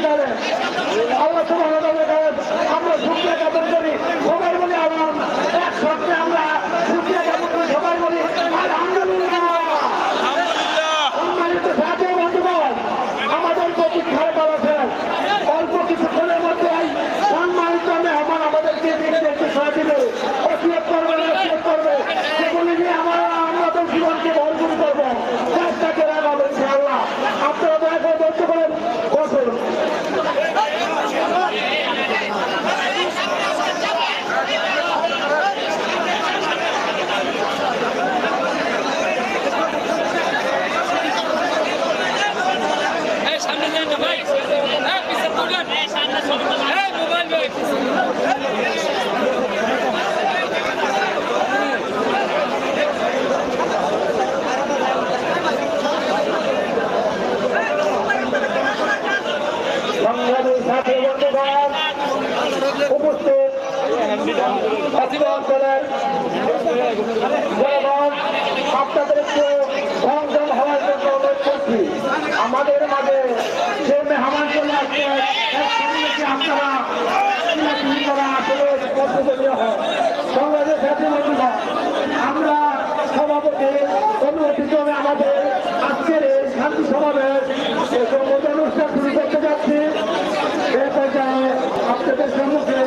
করেন। আল্লাহ সুবহানাহু ওয়া তাআলা আমরা শুকরিয়া জ্ঞাপন করি, সবাই বলি আল্লাহ এক শব্দে আমরা শুকরিয়া জ্ঞাপন করি, সবাই বলি আলহামদুলিল্লাহ। সম্মানিত সাথী বন্ধুগণ, আমাদের প্রতীক্ষার বলছে অল্প কিছুক্ষণের মধ্যে সম্মানিত মেহমান আমাদেরকে দেখতে সাহায্য ওসিয়ত করবে, নসিহত করবে, সেগুলি নিয়ে আমরা আমাদের জীবনকে ভরপুর করবো, চেষ্টাকে রাখাবো ইনশাআল্লাহ। আপনারা দয়া করে ধৈর্য করেন, বসুন। আপনাদেরকে সংযম হওয়ার জন্য অনুরোধ করছি। আমাদের মাঝে যে মেহমান চলে আসছে আপনারা আসলে পদ্ধতিও হয়। সংগ্রামের সাথে আমরা সভাপতি অনুমতি ক্রমে আমাদের আজকের এই শান্তি সমাবেশ অনুষ্ঠান শুরু করতে যাচ্ছি। এ পর্যায়ে আপনাদের সম্মুখে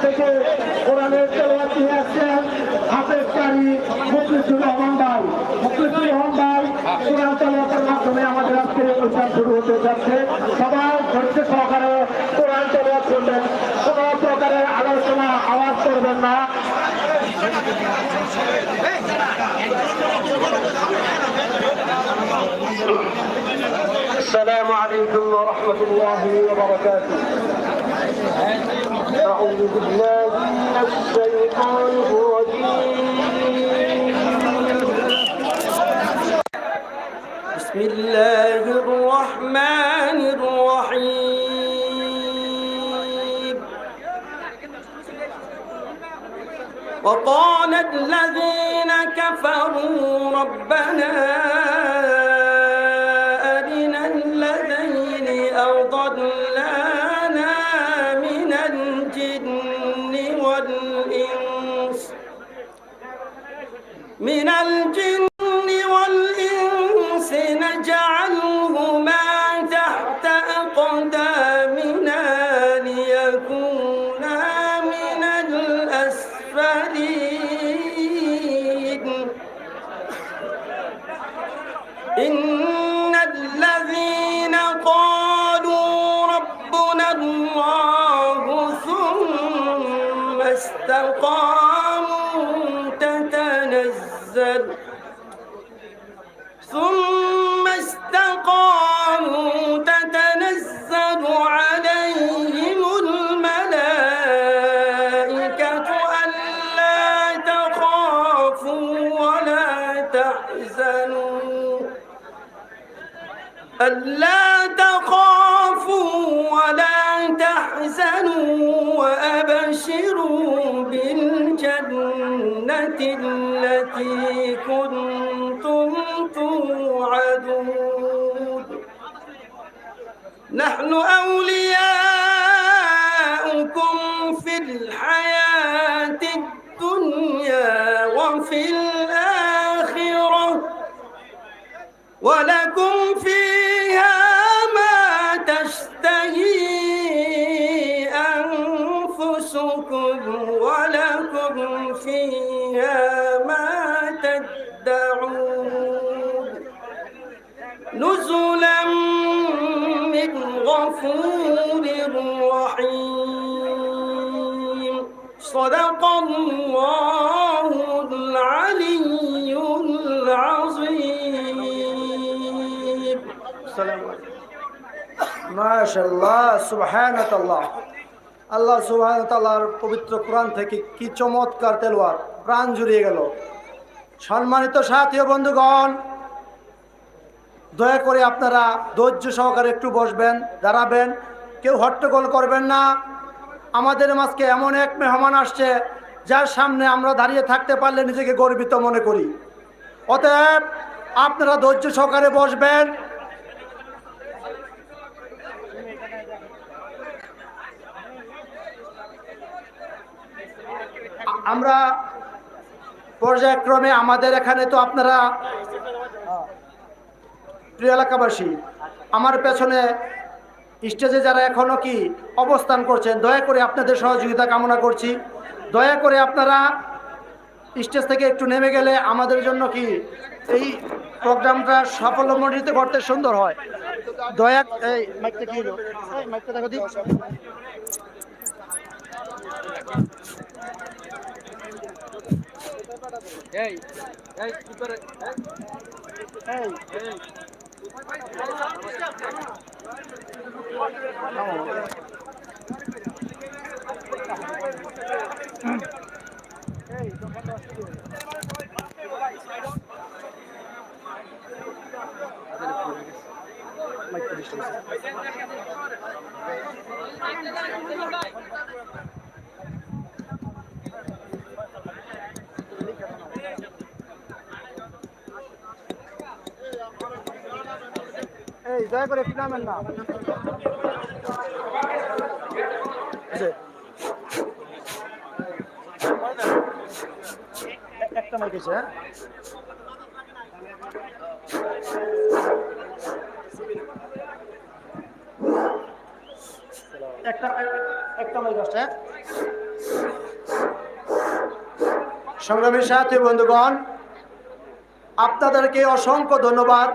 থেকে কোরআনের তেলাওয়াত নিয়ে আসছেন হাফেজ কারি মুখলিসুর রহমান ভাই। মুখলিসুর রহমান ভাই কোরআন তেলাওয়াতের মাধ্যমে আমাদের আজকের অনুষ্ঠান শুরু হতে যাচ্ছে। সবাই ধৈর্য সহকারে কোরআন তেলাওয়াত করবেন, কোন প্রকারের আলোচনা আওয়াজ করবেন না। আসসালামু আলাইকুম ওয়া রাহমাতুল্লাহি ওয়া বারাকাতুহু। أعوذ بالله من الشيطان الرجيم. بسم الله الرحمن الرحيم. وقال الذين كفروا ربنا أرنا الذين أضلانا من الجن والإنس نجعلهما تحت أقدامنا ليكونا من الأسفلين. إن الذين قالوا ربنا الله ثم استقاموا تتنزل عليهم الملائكة ألا تخافوا ولا تحزنوا وأبشروا بالجنة التي كنتم توعدون. نحن أولياؤكم في الحياة الدنيا وفي الآخرة ولكم فيها ما تشتهي أنفسكم ولكم فيها ما تدعون. نزلا من غفور رحيم. صدق الله العلي العظيم. السلام عليكم. মাশাআল্লাহ, সুবহানাল্লাহ। আল্লাহ সুবহানাহু ওয়া তাআলার পবিত্র কোরআন থেকে কি চমৎকার তেলাওয়াত, প্রাণ জুড়িয়ে গেল। সম্মানিত সাথী ও বন্ধুগণ, দয়া করে আপনারা ধৈর্য সহকারে একটু বসবেন, দাঁড়াবেন, কেউ হট্টগোল করবেন না। আমাদের মাঝে এমন এক মেহমান আসছে যার সামনে আমরা দাঁড়িয়ে থাকতে পারলে নিজেকে গর্বিত মনে করি। অতএব আপনারা ধৈর্য সহকারে বসবেন। আমরা পর্যায়ক্রমে আমাদের এখানে তো আপনারা প্রিয় এলাকাবাসী, আমার পেছনে স্টেজে যারা এখনো কি অবস্থান করছেন, দয়া করে আপনাদের সহযোগিতা কামনা করছি। দয়া করে আপনারা স্টেজ থেকে একটু নেমে গেলে আমাদের জন্য কি এই প্রোগ্রামটা সাফল্যমণ্ডিত করতে সুন্দর হয়। দয়া এই মাইকটা কি হলো, এই মাইকটা দেখো দি। এই এই কি করে এই এই দয়া করে একটু নামেন না। একটা মাইক আছে, হ্যাঁ? একটা মাইক আছে, হ্যাঁ? সংগ্রামী সাথী বন্ধুগণ, আপনাদেরকে অসংখ্য ধন্যবাদ।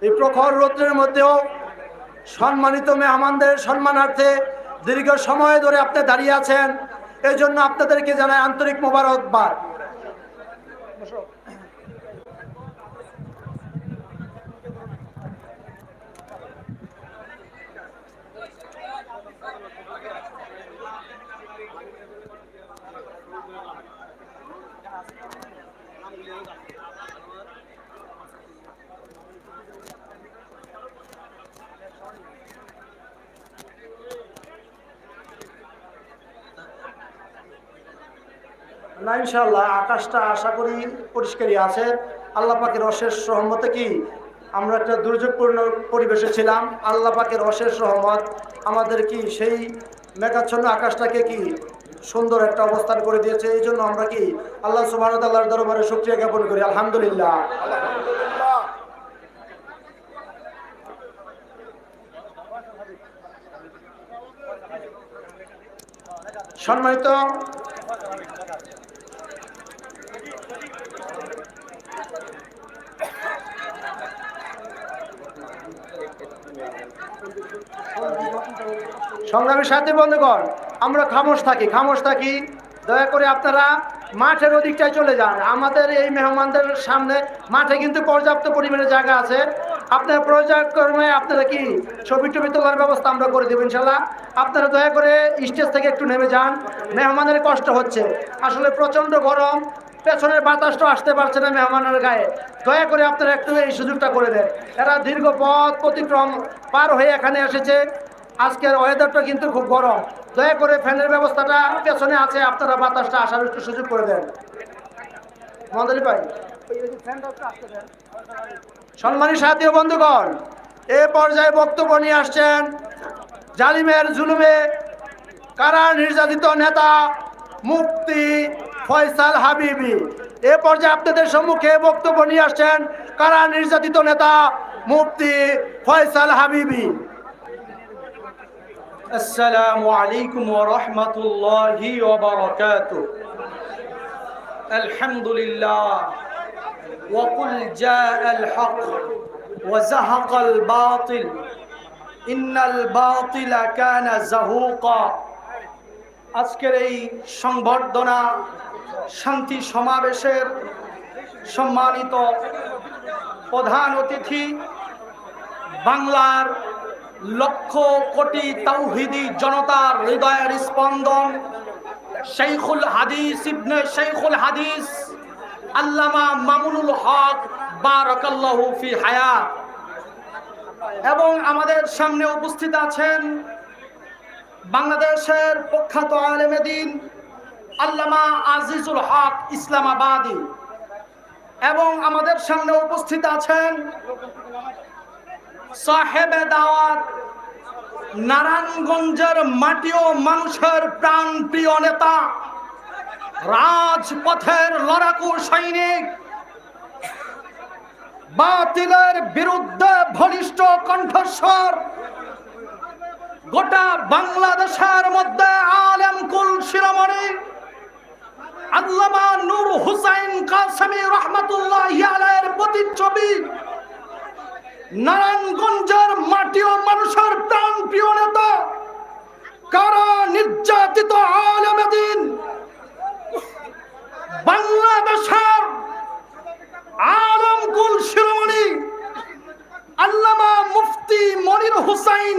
এই প্রখর রৌদ্রের মধ্যেও সম্মানিত মেহমানদের সম্মানার্থে দীর্ঘ সময় ধরে আপনি দাঁড়িয়ে আছেন, এই জন্য আপনাদেরকে জানাই আন্তরিক মোবারকবাদ। না ইনশাআল্লাহ আকাশটা আশা করি পরিষ্কারই আছে। আল্লাহ পাকের অশেষ রহমতে কি আমরা একটা দুর্যোগপূর্ণ পরিবেশে ছিলাম, আল্লাহ পাকের অশেষ রহমত আমাদের কি সেই মেঘাচ্ছন্ন আকাশটাকে কি সুন্দর একটা অবস্থান করে দিয়েছে। এই জন্য আমরা কি আল্লাহ সুবহানাহু ওয়া তাআলার দরবারে শুকরিয়া জ্ঞাপন করি, আলহামদুলিল্লাহ। সম্মানিত সংগ্রামী সাথী বন্ধুগণ, আমরা খামোশ থাকি। দয়া করে আপনারা মাঠের ওদিকটায় চলে যান। আমাদের এই মেহমানদের সামনে মাঠে কিন্তু পর্যাপ্ত পরিমাণে জায়গা আছে। আপনারা পর্যায়ক্রমে আপনারা কি ছবি টবি তোলার ব্যবস্থা আমরা করে দেবো ইনশাল্লাহ। আপনারা দয়া করে স্টেজ থেকে একটু নেমে যান, মেহমানের কষ্ট হচ্ছে, আসলে প্রচণ্ড গরম, পেছনের বাতাসটা আসতে পারছে না মেহমানের গায়ে। দয়া করে আপনারা একটু এই সুযোগটা করে দেন। এরা দীর্ঘ পথ অতিক্রম পার হয়ে এখানে এসেছে। আজকের ওয়েদারটা কিন্তু খুব গরম, দয়া করে ফ্যানের ব্যবস্থাটা পেছনে আছে, আপনারা বাতাসটা আসার একটু সুযোগ করে দেন। মন্দারি ভাই, সম্মানী সাথী বন্ধুগণ, এ পর্যায়ে বক্তব্য নিয়ে আসছেন জালিমের জুলুমে কারা নির্যাতিত নেতা মুফতি ফয়সাল হাবিবি। এ পর্যায়ে আপনাদের সম্মুখে বক্তব্য নিয়ে আসছেন কারা নির্যাতিত নেতা মুফতি ফয়সাল হাবিবি। السلام عليكم ورحمة الله وبركاته. الحمد لله وقل جاء الحق وزهق الباطل إن الباطل كان زهوقا. আজকের এই সংবর্ধনা শান্তি সমাবেশের সম্মানিত প্রধান অতিথি, বাংলার লক্ষ কোটি তাওহীদি জনতার হৃদয়ের স্পন্দন, শাইখুল হাদিস ইবনে শাইখুল হাদিস আল্লামা মামুনুল হক বারাকাল্লাহু ফি হায়াত, এবং আমাদের সামনে উপস্থিত আছেন বাংলাদেশের প্রখ্যাত আলেমে দ্বীন আল্লামা আজিজুল হক ইসলামাবাদী, এবং আমাদের সামনে উপস্থিত আছেন সাহেবে দাওয়াত নারায়ণগঞ্জের মাটি ও মানুষের প্রাণ প্রিয় নেতা রাজপথের লড়াকু সৈনিক, বাতিলের বিরুদ্ধে বলিষ্ঠ কণ্ঠস্বর, গোটা বাংলাদেশের মধ্যে আলেম কুল শিরোমণি আল্লামা নূর হুসাইন কাসেমী রহমাতুল্লাহি আলাইহির প্রতিচ্ছবি, নারায়ণগঞ্জের মাটি ও মানুষের প্রাণ প্রিয় নেতা, কারা নির্যাতিত আলেমে দ্বীন, বাংলাদেশের আলমকুল শিরোমণি আল্লামা মুফতি মনির হুসাইন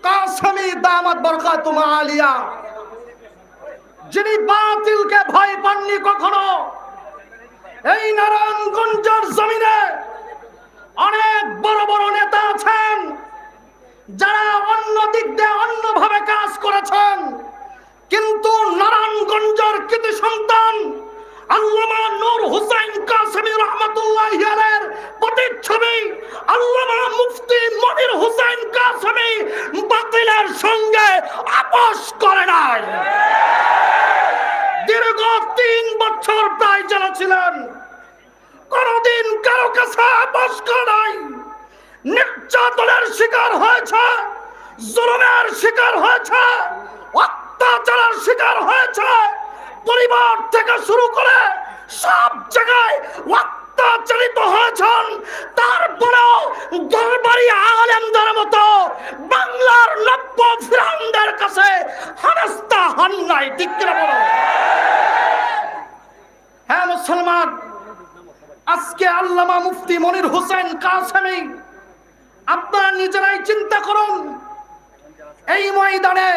কাসেমী দামাত বরকাতুম আলিয়া, যিনি বাতিলকে ভয় পাননি কখনো। এই নারায়ণগঞ্জের জমিনে অনেক বড় বড় নেতা আছেন যারা অন্য দিক দিয়ে অন্যভাবে কাজ করেছেন, কিন্তু নারায়ণগঞ্জের কৃতি সন্তান আল্লামা নূর হুসাইন কাসেমী রহমাতুল্লাহি আলাইহির প্রতিচ্ছবি আল্লামা মুফতি মনির হুসাইন কাসেমী বাতিলের সঙ্গে আপোষ করে নাই। দীর্ঘ 3 বছর প্রায় জেলে ছিলেন, কোনদিন কারো কাছে আপোষ করে নাই। নির্যাতনের শিকার হয়েছে, জুলুমের শিকার হয়েছে, অত্যাচারের শিকার হয়েছে, পরিবার থেকে শুরু করে সব জায়গায় অত্যাচারিত হয়েছেন। তারপরেও দরবারি আলেমদের মতো বাংলার নব্য ফিরাউনদের কাছে হারাস্তা হন নাই। ঠিক কিনা বলো? হ্যাঁ মুসলমান, আজকে আল্লামা মুফতি মনির হুসাইন কাসেমী, আপনারা নিজেরাই চিন্তা করুন, এই ময়দানে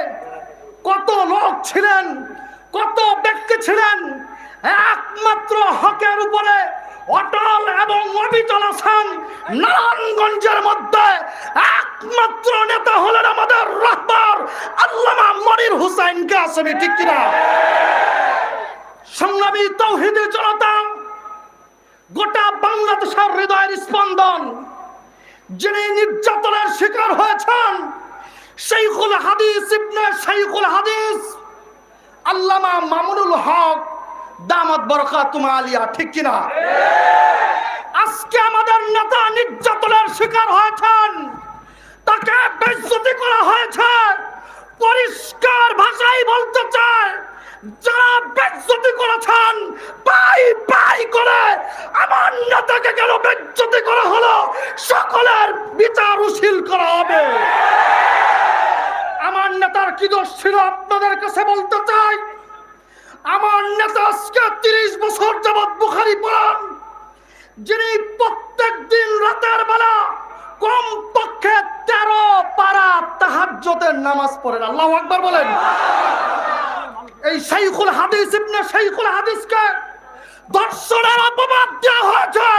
কত লোক ছিলেন, কত ব্যক্তি ছিলেন, একমাত্র হকের উপরে অটল এবং অবিচল আছেন। নারায়ণগঞ্জের মধ্যে একমাত্র নেতা হলেন আমাদের রাহবার আল্লামা মনির হুসাইন কাসেমী। ঠিক কিনা? সংগ্রামী তাওহীদের জনতা, গোটা বাংলাদেশের হৃদয়ের স্পন্দন, যিনি নির্যাতনের শিকার হয়েছেন, শাইখুল হাদিস ইবনে শাইখুল হাদিস আল্লামা মামুনুল হক দামাত বরকাতুম আলিয়া। ঠিক কিনা? আজকে আমাদের নেতা নির্যাতনের শিকার হয়েছেন, তাকে বেইজ্জতি করা হয়েছে। পরিষ্কার ভাষায় বলতে চায়, যারা বেইজ্জতি করেছেন, পাই পাই করে আমার নেতাকে কেন বেইজ্জতি করা হলো, সকলের বিচার উশীল করা হবে। আমার নেতার কি দোষ ছিল আপনাদের কাছে বলতে চাই। আমার নেতা আজকে 30 বছর যাবৎ বুখারী পড়ান, যিনি প্রত্যেক দিন রাতের বেলা কম পক্ষে 13 পারা তাহাজ্জুদের নামাজ পড়েন। আল্লাহু আকবার বলেন। এই শাইখুল হাদিস ইবনে শাইখুল হাদিসকে ধর্ষণের অপবাদ দেওয়া হয়েছে।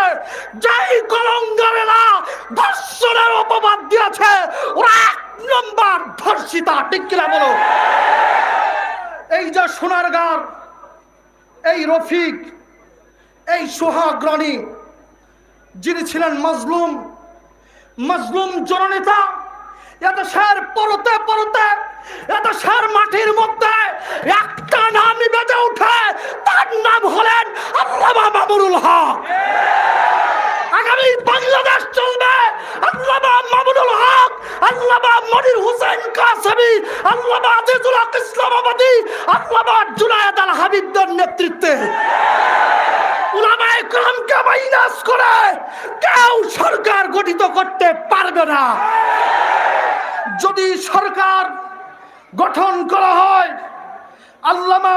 যেই কলঙ্কারেরা ধর্ষণের অপবাদ দিয়েছে, ওরা 1 নম্বর ধর্ষিতা। ঠিক কিনা বলো? এই যে সোনারগাঁর এই রফিক, এই সোহাগ রানী, যিনি ছিলেন মজলুম জননেতা, এদেশের পরতে পরতে এদেশের মাটির মধ্যে একটা নামই বেজে উঠে, তার নাম হলেন আল্লামা মামুনুল হক। আগামী বাংলাদেশ চলবে আল্লামা মামুনুল হক, আল্লামা মনির হুসাইন কাসেমী, আল্লামা আজিজুল হক ইসলামাবাদী, আল্লামা জুনায়েদ আল হাবিবদের নেতৃত্বে। উলামায়ে কেরামকে মাইনাস করে কেউ সরকার গঠিত করতে পারবে না। যদি সরকার গঠন করা হয়, আল্লামা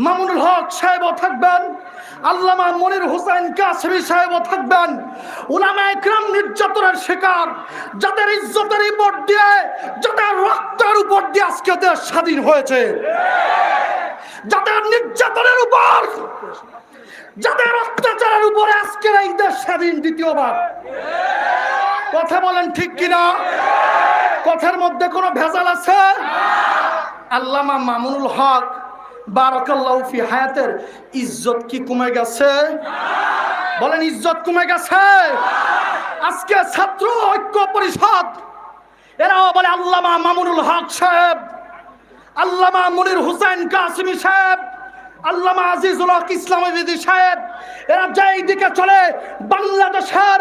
মামুনুল হক সাহেবও থাকবেন, আল্লামা মনির হুসাইন কাসেমী সাহেবও থাকবেন। উলামায়ে কেরাম নির্যাতনের শিকার, যাদের ইজ্জতের উপর দিয়ে, যাদের রক্তের উপর দিয়ে আজকে দেশ স্বাধীন হয়েছে, যাদের নির্যাতনের উপর, যাদের অত্যাচারের উপরে আজকে এই দেশ স্বাধীন দ্বিতীয়বার। কথা বলেন ঠিক কিনা? কথার মধ্যে কোনো ভেজাল আছে? আল্লামা মামুনুল হক বারাকাল্লাহু ফি হায়াতের ইজ্জত কি কমে গেছে? বলেন, ইজ্জত কমে গেছে? আজকে ছাত্র ঐক্য পরিষদ এরাও বলে আল্লামা মামুনুল হক সাহেব, আল্লামা মনির হুসাইন কাসেমী সাহেব আল্লামা আজিজুল হক ইসলামী বিধি সাহেব, এরা যেই দিকে চলে বাংলাদেশের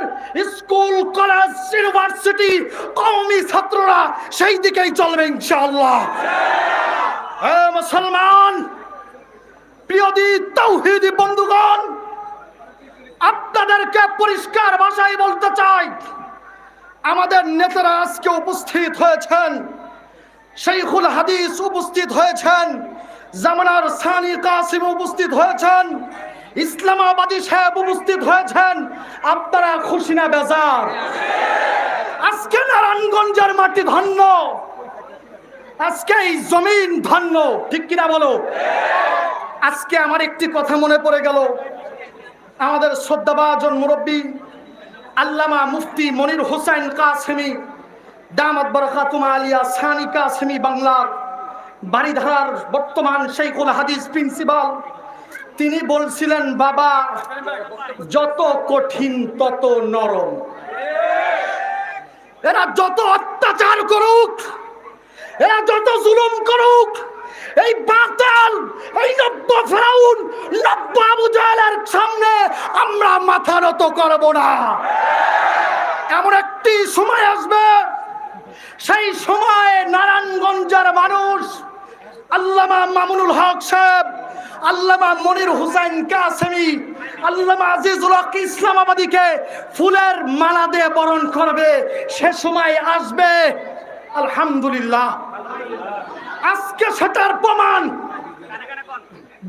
স্কুল কলেজ ইউনিভার্সিটি কওমি ছাত্ররা সেই দিকেই চলবে ইনশাআল্লাহ। হে মুসলমান, প্রিয় তাওহীদি বন্ধুগণ, আপনাদেরকে পরিষ্কার ভাষায় বলতে চাই, আমাদের নেতারা আজকে উপস্থিত হয়েছেন, শাইখুল হাদিস উপস্থিত হয়েছেন, জামানার সানি কাসিম উপস্থিত হয়েছেন, ইসলামাবাদী সাহেব উপস্থিত হয়েছেন। আপনারা খুশি না বেজার? আজকে নারায়ণগঞ্জের মাটি ধন্য, আজকে এই জমিন ধন্য, ঠিক কিনা বলো? আজকে আমার একটি কথা মনে পড়ে গেল, আমাদের শ্রদ্ধাভাজন মুরব্বী আল্লামা মুফতি মনির হোসেন কাসেমি দামাত বারাকাতুম আলিয়া সানি কাসেমি বাংলার বাড়িধারার বর্তমান শাইখুল হাদিস প্রিন্সিপাল, তিনি বলছিলেন, বাবা যত কঠিন তত নরম। এরা যত অত্যাচার করুক, এরা যত জুলুম করুক, এই বাতাল, এই নব্য ফেরাউন, নব্য আবু জাহেলের সামনে আমরা মাথা নত করব না। এমন একটি সময় আসবে, সেই সময়ে নারায়ণগঞ্জের মানুষ আল্লামা মামুনুল হক সাহেব, আল্লামা মনির হোসেন কাসেমি, আল্লামা আজিজুল হক ইসলামাবাদীকে ফুলের মালা দিয়ে বরণ করবে। সে সময় আসবে, আলহামদুলিল্লাহ। আজকে সেটার প্রমাণ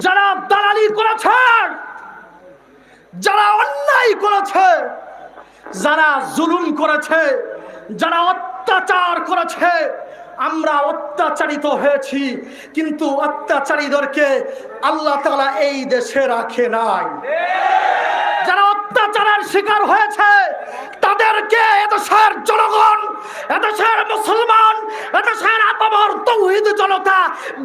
যারা দালালি করেছে, যারা অন্যায় করেছে, যারা জুলুম করেছে, যারা অত্যাচার করেছে, আমরা অত্যাচারিত হয়েছি, কিন্তু অত্যাচারীদেরকে আল্লাহ তাআলা এই দেশে রাখে নাই। যারা অত্যাচারের শিকার হয়েছে তাদেরকে এদেশের জনগণ, এদেশের মুসলমান, এদেশের আপামর তাওহীদি জনতা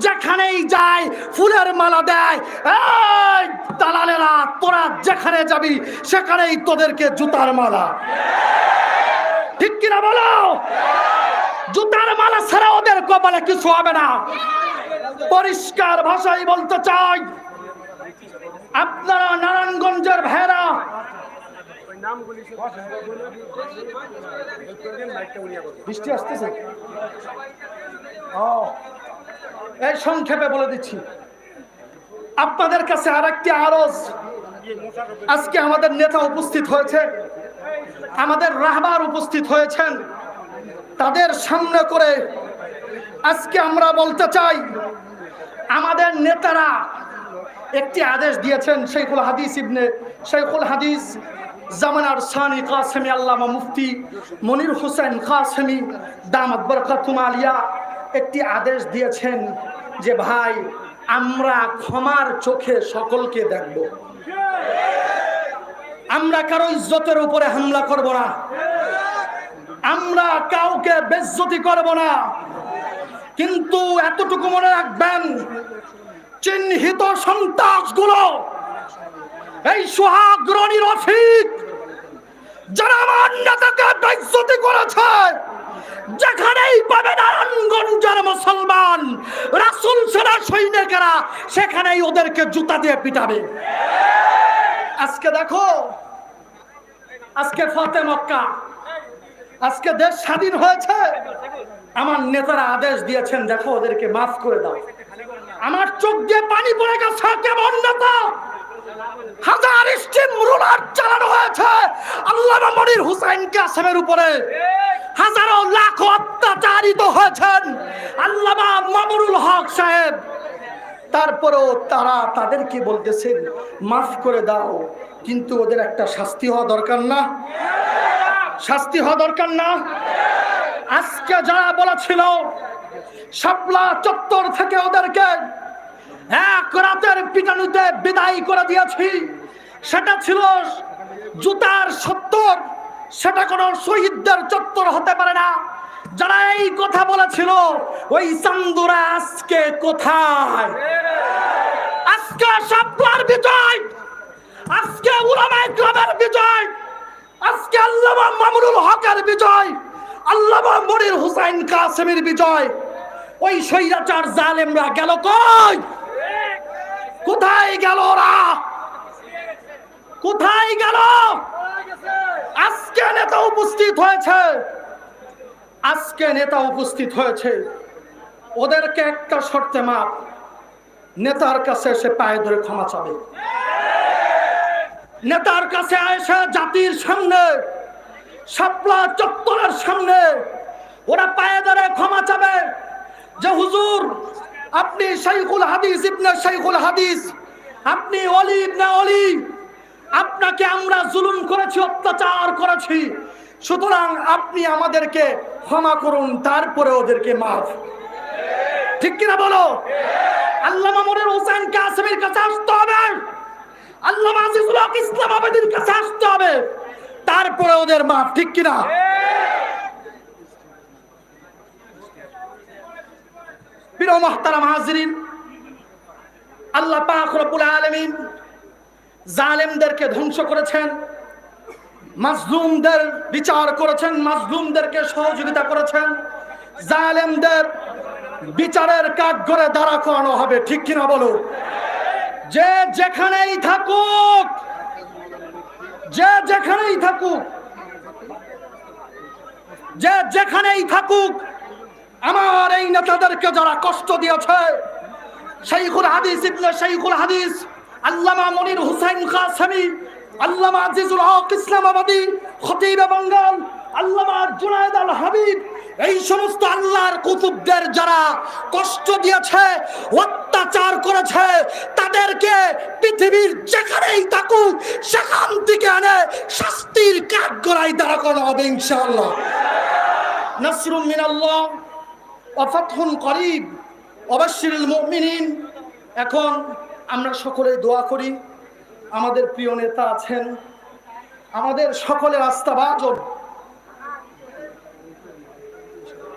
যেখানেই যায় ফুলের মালা দেয়। এই দালালেরা, তোরা যেখানে যাবি সেখানেই তোদেরকে জুতার মালা, ঠিক কিনা বলো? জুতার মালা ছাড়া ওদের কপালে কিছু হবে না। পরিষ্কার ভাষায় বলতে চাই, আপনারা নারায়ণগঞ্জের ভাইরা, বৃষ্টি আসতেছে, এই সংক্ষেপে বলে দিচ্ছি আপনাদের কাছে আরেকটি আরজ। আজকে আমাদের নেতা উপস্থিত হয়েছে, আমাদের রাহবার উপস্থিত হয়েছেন, তাদের সামনে করে আজকে আমরা বলতে চাই, আমাদের নেতারা একটি আদেশ দিয়েছেন। শাইখুল হাদিস জামানার সানি কাসেমি আল্লামা মুফতি মনির হোসেন কাসেমি দামাত বারাকাতুম আলিয়া একটি আদেশ দিয়েছেন যে, ভাই আমরা ক্ষমার চোখে সকলকে দেখব, আমরা কারো ইজ্জতের উপরে হামলা করব না, আমরা কাউকে বেইজ্জতি করব না। কিন্তু এতটুকু মনে রাখবেন, চিহ্নিত সন্ত্রাসগুলো, এই সোহাগরণী রফিক, যারা আমার নেতাকে বেইজ্জতি করেছে, যেখানেই পাবে নারায়ণগঞ্জের মুসলমান রাসূল সেনা সৈনিকেরা, সেখানেই ওদেরকে জুতা দিয়ে পিটাবে। আজকে দেখো, আজকে ফতে মক্কা, আজকে দেশ স্বাধীন হয়েছে, আমার নেতারা আদেশ দিয়েছেন, দেখো ওদেরকে মাফ করে দাও। আমার চোখ দিয়ে পানি পড়ে গেছে। কেমন নেতা? হাজার স্টিম রুলার চালানো হয়েছে আল্লামা মনির হোসেন কাসেমের উপরে, হাজারো লাখ অত্যাচারিত হয়েছেন আল্লামা মামুনুল হক সাহেব। তারপরেও তারা তাদেরকে বলতেছেন মাফ করে দাও, কিন্তু ওদের একটা শাস্তি হওয়া দরকার না? শাস্তি হওয়া দরকার না? আজকে যারা বলেছিল শাপলা চত্বর থেকে ওদেরকে এক রাতের পিটানুতে বিদায় করে দিয়েছি, সেটা ছিল জুতার চত্বর, সেটা কোনো শহীদদের চত্বর হতে পারে না। যারা এই কথা বলেছিল, ওই চান্দুরা আজকে কোথায়? আজকে শাপলার বিজয়, আজকে উলামায়ে কেরামের বিজয়, আজকে আল্লামা মামুনুল হকের বিজয়, আল্লামা মনির হোসেন কাসেমের বিজয়। ওই স্বৈরাচার জালেমরা গেল কই? কোথায় গেল ওরা? কোথায় গেল? আজকে নেতা উপস্থিত হয়েছে, আজকে নেতা উপস্থিত হয়েছে। ওদেরকে একটা শর্তে মাপ, নেতার কাছে এসে পায়ে ধরে ক্ষমা চাবে। নেতার কাছে এসে জাতির সামনে, শাপলা চত্বরের সামনে ওরা পায়ে ধরে ক্ষমা চাবে যে হুজুর আপনি শাইখুল হাদিস ইবনে শাইখুল হাদিস, আপনি ওলি ইবনে ওলি, আপনাকে আমরা জুলুম করেছি, অত্যাচার করেছি, সুতরাং আপনি আমাদেরকে ক্ষমা করুন। তারপরে ওদেরকে মাফ, ঠিক কিনা বলো? আল্লামা মনির হোসেন কাসেমীর কাছে আসতে হবে, আল্লামা আজিজুল হক ইসলামাবাদীর কাছে আসতে হবে, তারপরে ওদের মাফ, ঠিক কিনা? প্রিয় মুহতারাম হাজিরিন, আল্লাহ পাক রব্বুল আলামিন জালেমদেরকে ধ্বংস করেছেন, মাজলুমদের বিচার করেছেন, মাজলুমদেরকে সহযোগিতা করেছেন। জালেমদের বিচারের কাঠগড়ে দাঁড়া করানো হবে, ঠিক কিনা বলো? যে যেখানেই থাকুক, যে যেখানেই থাকুক, যে যেখানেই থাকুক, আমার এই নেতাদেরকে যারা কষ্ট দিয়েছে, শাইখুল হাদিস ইবনে শাইখুল হাদিস আল্লামা মনির হোসেন কাসেমী, আল্লামা আজিজুল হক ইসলামাবাদী, খতিব বাঙ্গাল, আল্লামা জুনায়েদ আল হাবিব, এই সমস্ত আল্লাহর কুতুবদের যারা কষ্ট দিয়েছে, অত্যাচার করেছে, তাদেরকে পৃথিবীর যেখানেই থাকুক সেখান থেকে এনে শাস্তির কাঠগড়ায় দাঁড়া করানো হবে ইনশাআল্লাহ। নাসরুম মিনাল্লাহ ওয়া ফাতহুন করিব ওয়া বাশশিরিল মুমিনিন। এখন আমরা সকলেই দোয়া করি। আমাদের প্রিয় নেতা আছেন, আমাদের সকলের আস্থাভাজন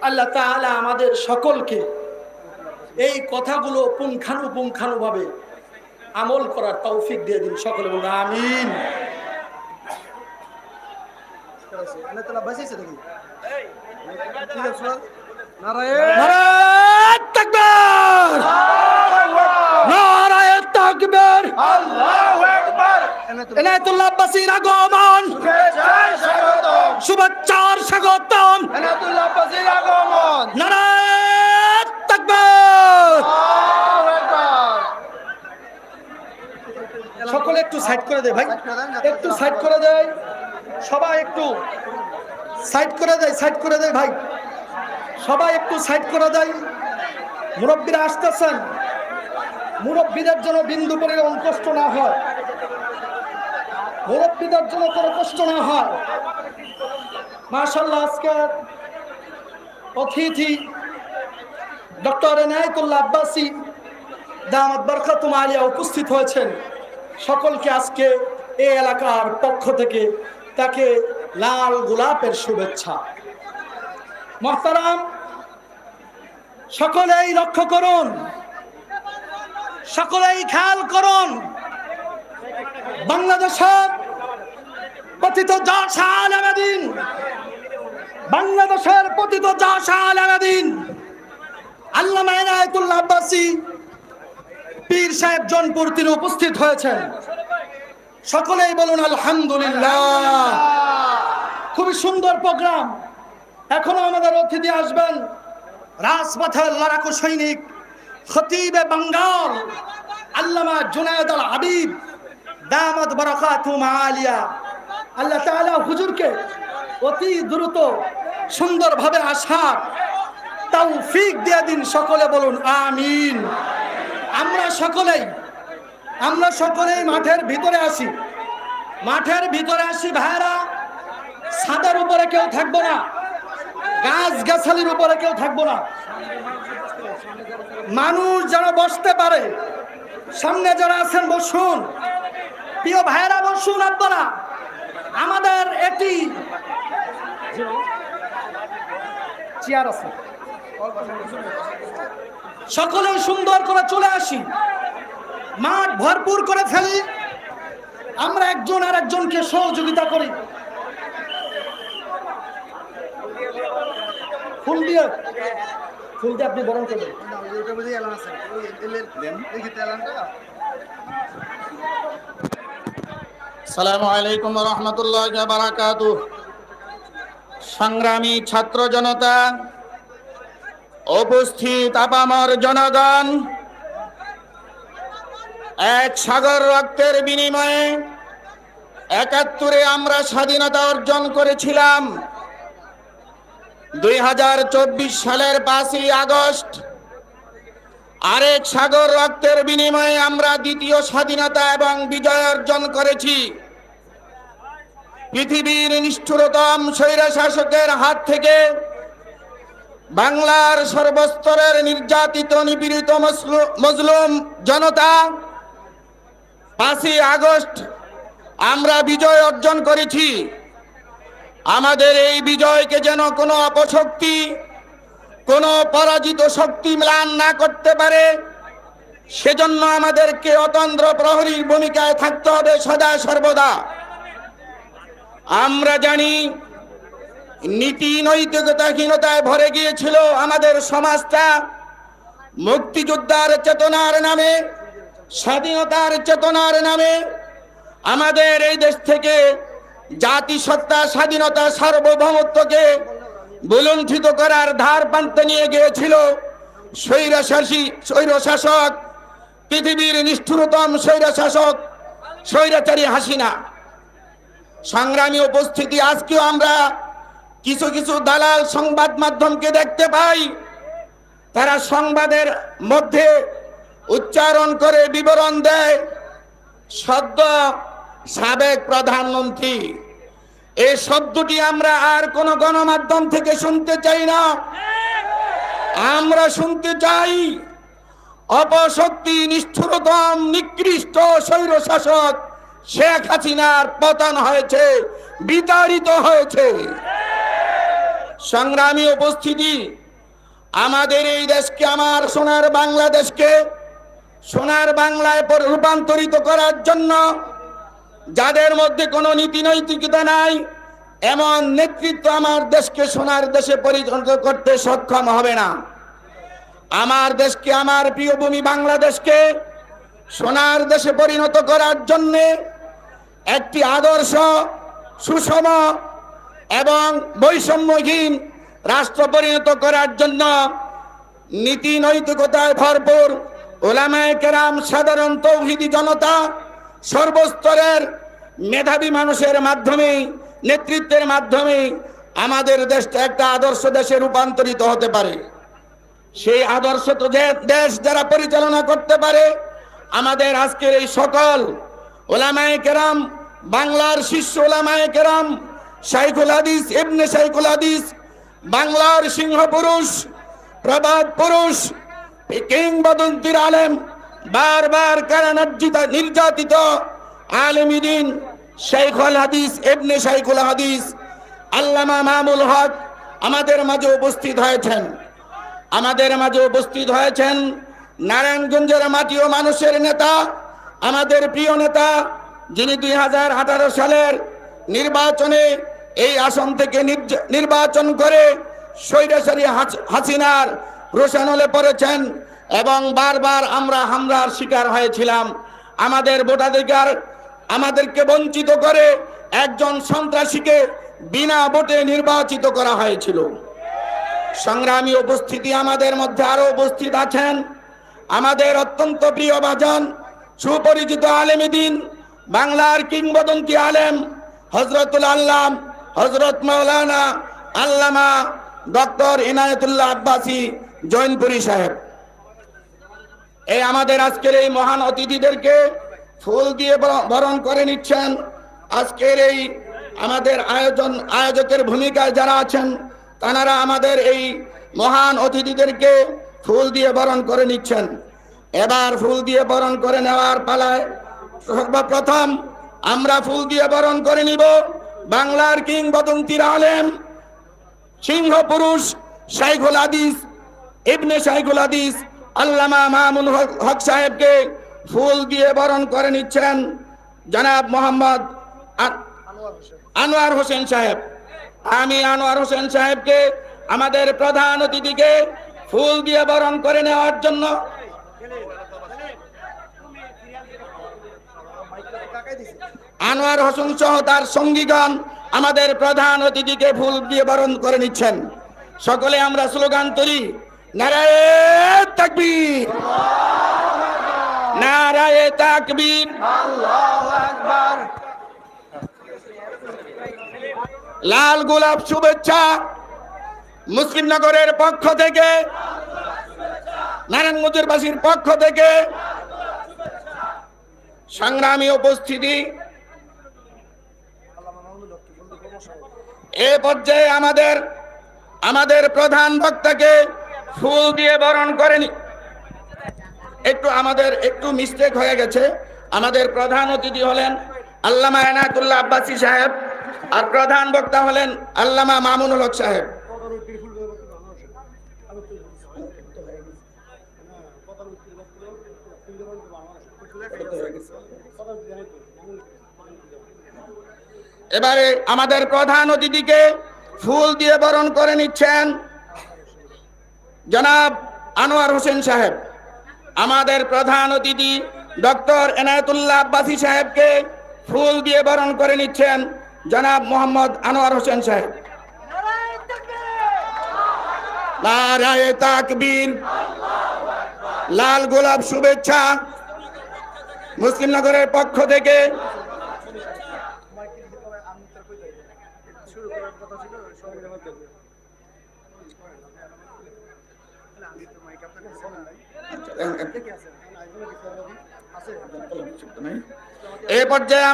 আল্লাহ তাআলা আমাদের সকলকে এই কথাগুলো পুঙ্খানুপুঙ্খানুভাবে আমল করার তৌফিক দিয়ে দিন। সকলে বলুন আমিন। নারায়ে তাকবীর, নারায়ে তাকবীর, আল্লাহু আকবার। ইনায়াতুল্লাহ আব্বাসীর আগমন, শুভেচ্ছার স্বাগতম। ইনায়াতুল্লাহ আব্বাসীর আগমন, নারায়ে তাকবীর, আল্লাহু আকবার। সকলে একটু সাইড করে দেয় ভাই, একটু সাইড করে দেয়, সবাই একটু সাইড করে দেয়, সাইড করে দেয় ভাই, সবাই একটু সাইড করে দেয়। মুরব্বীরা আসতেছেন, মুরব্বীদের জন্য বিন্দু পরিমাণ কষ্ট না হয়, মুরব্বীদের জন্য কোনো কষ্ট না হয়। মাশাআল্লাহ, আজকে অতিথি ডক্টর ইনায়াতুল্লাহ আব্বাসী দামাত বরকাতুম আলিয়া উপস্থিত হয়েছেন। সকলকে আজকে এই এলাকার পক্ষ থেকে তাকে লাল গোলাপের শুভেচ্ছা। মুহতারাম, সকলেই লক্ষ্য করুন, সকলেই খেয়াল করুন, বাংলাদেশের পতিত যশ আলেমদ্বীন, বাংলাদেশের পতিত যশ আলেমদ্বীন আল্লামা ইনায়াতুল্লাহ আব্বাসী পীর সাহেব জনপুর তিনি উপস্থিত হয়েছেন। সকলেই বলুন আলহামদুলিল্লাহ। খুবই সুন্দর প্রোগ্রাম। এখনো আমাদের অতিথি আসবেন রাজপথের লড়াকু সৈনিক, খতিবে বাঙ্গাল আল্লামা জুনায়েদ আল হাবিব দামাত বরকাতুম আলিয়া। আল্লাহ তাআলা হুজুরকে অতি দ্রুত সুন্দরভাবে আসার তৌফিক দিয়ে দিন। সকলে বলুন আমিন। আমরা সকলেই মাঠের ভিতরে আসি, মাঠের ভিতরে আসি ভাইরা। ছাদের উপরে কেউ থাকবো না, গাছ গাছালির উপরে কেউ থাকবো না, মানুষ যেন বসতে পারে। সামনে যারা আছেন বসুন, প্রিয় ভাইরা বসুন আপনারা। আমাদের এটি চেয়ার আছে, সকলে সুন্দর করে চলে আসি, মাঠ ভরপুর করে ফেলি, আমরা একজন আর একজনকে সহযোগিতা করি। ফুল দিয়ে আপনি বরণ করবেন। আসসালামু আলাইকুম ওয়া রাহমাতুল্লাহি ওয়া বারাকাতুহু। সংগ্রামী ছাত্র জনতা, উপস্থিত আপামর জনগণ, এক সাগর রক্তের বিনিময়ে ৭১-এ আমরা স্বাধীনতা অর্জন করেছিলাম। ২০২৪ সালের ৫ই আগস্ট আরেক সাগর রক্তের বিনিময়ে আমরা দ্বিতীয় স্বাধীনতা এবং বিজয় অর্জন করেছি। পৃথিবীর নিষ্ঠুরতম স্বৈরশাসকের হাত থেকে বাংলার সর্বস্তরের নির্যাতিত নিপীড়িত মজলুম জনতা ৫ই আগস্ট আমরা বিজয় অর্জন করেছি। আমাদের এই বিজয়কে যেন কোনো অপশক্তি, কোনো পরাজিত শক্তি ম্লান না করতে পারে, সেজন্য আমাদেরকে অতন্দ্র প্রহরীর ভূমিকায় থাকতে হবে সদা সর্বদা। আমরা জানি নীতি নৈতিকতাহীনতায় ভরে গিয়েছিল আমাদের সমাজটা। মুক্তিযোদ্ধার চেতনার নামে, স্বাধীনতার চেতনার নামে আমাদের এই দেশ থেকে জাতিসত্তা, স্বাধীনতা, সার্বভৌমত্বকে বুলুণ্ঠিত করার ধার প্রান্তে নিয়ে গিয়েছিল স্বৈরশাসক, পৃথিবীর নিষ্ঠুরতম স্বৈরশাসক স্বৈরাচারী হাসিনা। সংগ্রামী উপস্থিতি, আজকেও আমরা কিছু কিছু দালাল সংবাদ মাধ্যমকে দেখতে পাই, তারা সংবাদের মধ্যে উচ্চারণ করে বিবরণ দেয় সদ্য সাবেক প্রধানমন্ত্রী। এই শব্দটি আমরা আর কোন গণমাধ্যম থেকে শুনতে চাই না। আমরা শুনতে চাই অপশক্তি, নিষ্ঠুরতম, নিকৃষ্ট স্বৈরশাসক শেখ হাসিনার পতন হয়েছে, বিতাড়িত হয়েছে। সংগ্রামী উপস্থিতি, আমাদের এই দেশকে, আমার সোনার বাংলাদেশকে সোনার বাংলায় রূপান্তরিত করার জন্য যাদের মধ্যে কোনো নীতি নৈতিকতা নাই, এমন নেতৃত্ব আমার দেশকে সোনার দেশে পরিণত করতে সক্ষম হবে না। আমার দেশকে, আমার প্রিয় ভূমি বাংলাদেশকে সোনার দেশে পরিণত করার জন্য একটি আদর্শ, সুষম এবং বৈষম্যহীন রাষ্ট্র পরিণত করার জন্য নীতি নৈতিকতায় ভরপুর ওলামায়ে কেরাম, সাধারণ তৌহিদি জনতা, সর্বস্তরের মেধাবী মানুষের মাধ্যমে, নেতৃত্বের মাধ্যমে আমাদের দেশটা একটা আদর্শ দেশে রূপান্তরিত হতে পারে। সেই আদর্শ তো দেশ যারা পরিচালনা করতে পারে, আমাদের আজকের এই সকল ওলামায়ে কেরাম, বাংলার শীর্ষ ওলামায়ে কেরাম, শাইখুল হাদিস, ইবনে শাইখুল হাদিস, বাংলার সিংহ পুরুষ, প্রবাদ পুরুষ, কিংবদন্তির আলেম, বারবার নির্যাতিত আলেম দ্বীন শাইখুল হাদিস, ইবনে শাইখুল হাদিস আল্লামা মামুনুল হক আমাদের মাঝে উপস্থিত হয়েছেন। আমাদের মাঝে উপস্থিত হয়েছেন নারায়ণগঞ্জের মাটি ও মানুষের নেতা, আমাদের প্রিয় নেতা, যিনি 2018 সালের নির্বাচনে এই আসন থেকে নির্বাচন করে স্বৈরাচারী হাসিনার রোষানলে পড়েছেন এবং বারবার আমরা হামলার শিকার হয়েছিলাম। আমাদের ভোটাধিকার আমাদেরকে বঞ্চিত করে একজন সন্ত্রাসীকে বিনা ভোটে নির্বাচিত করা হয়েছিল। সংগ্রামী উপস্থিতি, আমাদের মধ্যে আরো উপস্থিত আছেন আমাদের অত্যন্ত প্রিয় ভাজন, সুপরিচিত আলেম দ্বীন, বাংলার কিংবদন্তি আলেম হযরতুল আল্লাম হযরত মাওলানা আল্লামা ডক্টর ইনায়েতুল্লাহ আব্বাসী জৈনপুরী সাহেব। এই আমাদের আজকের এই মহান অতিথিদেরকে ফুল দিয়ে বরণ করে নিচ্ছেন। আজকের এই আমাদের আয়োজকের ভূমিকায় যারা আছেন, তারা আমাদের এই মহান অতিথিদেরকে ফুল দিয়ে বরণ করে নিচ্ছেন। এবার ফুল দিয়ে বরণ করে নেওয়ার পালায় সর্বপ্রথম আমরা ফুল দিয়ে বরণ করে নিব বাংলার কিংবদন্তির আলেম, সিংহ পুরুষ, শাইখুল হাদিস, ইবনে শাইখুল হাদিস আল্লামা মামুনুল হক সাহেবকে ফুল দিয়ে বরণ করে নিচ্ছেন জনাব মোহাম্মদ আনোয়ার হোসেন সাহেব। আমি আনোয়ার হোসেন সাহেবকে, আমাদের প্রধান অতিথিকে ফুল দিয়ে বরণ করে নেওয়ার জন্য আনোয়ার হোসেন সহ তার সঙ্গীগণ আমাদের প্রধান অতিথিকে ফুল দিয়ে বরণ করে নিচ্ছেন। সকলে আমরা স্লোগান তুলি, নারায়ে তাকবীর, নারায়ে তাকবীর, লাল গোলাপ শুভেচ্ছা মুসলিম নগরের পক্ষ থেকে, নারায়ণগঞ্জবাসীর পক্ষ থেকে। সংগ্রামী উপস্থিতি, এ পর্যায়ে আমাদের প্রধান বক্তাকে ফুল দিয়ে বরণ করেনি। একটু মিস্টেক হয়ে গেছে। আমাদের প্রধান অতিথি হলেন আল্লামা এনায়েতুল্লাহ আব্বাসী সাহেব, আর প্রধান বক্তা হলেন আল্লামা মামুনুল হক সাহেব। এবারে আমাদের প্রধান অতিথিকে ফুল দিয়ে বরণ করে নিচ্ছেন জনাব আনোয়ার হোসেন সাহেব। আমাদের প্রধান অতিথি ডক্টর এনায়েতুল্লাহ আব্বাসী সাহেবকে ফুল দিয়ে বরণ করে নিচ্ছেন জনাব মোহাম্মদ আনোয়ার হোসেন সাহেব। নারায়ে তাকবীর, লাল গোলাপ শুভেচ্ছা মুসলিম নগরের পক্ষ থেকে। এ পর্যায়ে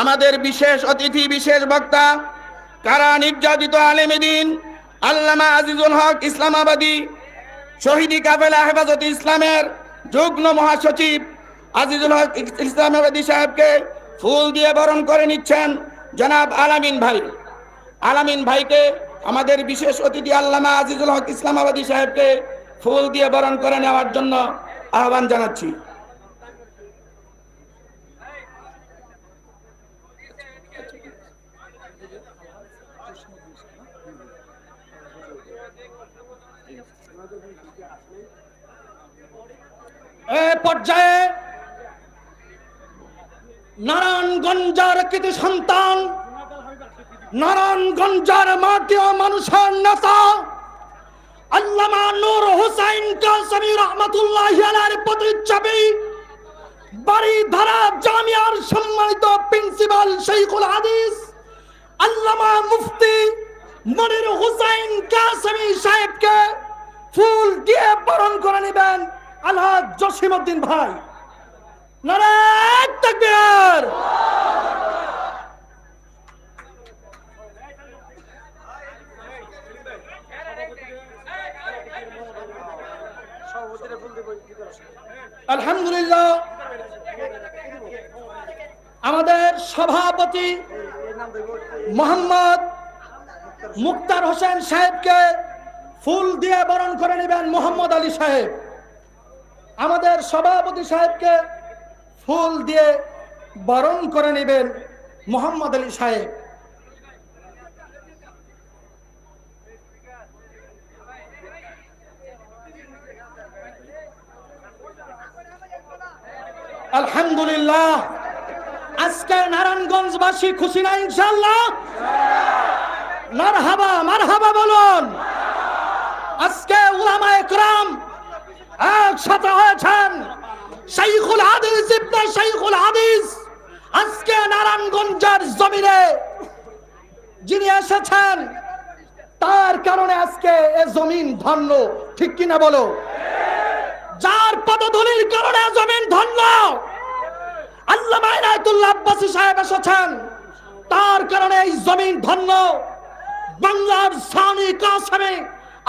আমাদের বিশেষ অতিথি, বিশেষ বক্তা, কারা নির্যাতিত আলেমে দ্বীন আল্লামা আজিজুল হক ইসলামাবাদী, শহীদি কাফেলা হেফাজতে ইসলামের যুগ্ম মহাসচিব আজিজুল হক ইসলামাবাদী সাহেবকে ফুল দিয়ে বরণ করে নিচ্ছেন জনাব আলামিন ভাই। আলামিন ভাইকে আমাদের বিশেষ অতিথি আল্লামা আজিজুল হক ইসলামাবাদী সাহেবকে ফুল দিয়ে বরণ করে নেওয়ার জন্য আহ্বান জানাচ্ছি। এ পর্যায়ে নারায়ণগঞ্জের কৃতি সন্তান, নারায়ণগঞ্জের মাটি ও মানুষের নেতা আল্লামা নূর হুসাইন কাসেমী রাহমাতুল্লাহি আলাইহির প্রতিচ্ছবি, বাড়িধারা জামিয়ার সম্মানিত প্রিন্সিপাল শাইখুল হাদিস আল্লামা মুফতি মনির হুসাইন কাসেমী সাহেবকে ফুল দিয়ে বরণ করে নেবেন আলহাজ জসিমউদ্দিন ভাই। নারায়ে তাকবীর। আলহামদুলিল্লাহ, আমাদের সভাপতি মোহাম্মদ মুক্তার হোসেন সাহেবকে ফুল দিয়ে বরণ করে নেবেন মোহাম্মদ আলী সাহেব। আমাদের সভাপতি সাহেবকে ফুল দিয়ে বরণ করে নেবেন মোহাম্মদ আলী সাহেব। আলহামদুলিল্লাহ, আজকে নারায়ণগঞ্জবাসী খুশি না ইনশাআল্লাহ? মারহাবা, মারহাবা বলুন। আজকে উলামায়ে কেরাম একসাথে হয়েছেন। শাইখুল হাদিস ইবনে শাইখুল হাদিস আজকে নারায়ণগঞ্জের জমিনে যিনি এসেছেন, তার কারণে আজকে এ জমিন ধন্য, ঠিক কিনা বলো? যার পদধূলির কারণে জমিন ধন্য, আল্লামা এনায়েতুল্লাহ আব্বাসী সাহেব এসেছেন, তার কারণে এই জমিন ধন্য। বাংলার সানি কাসেমী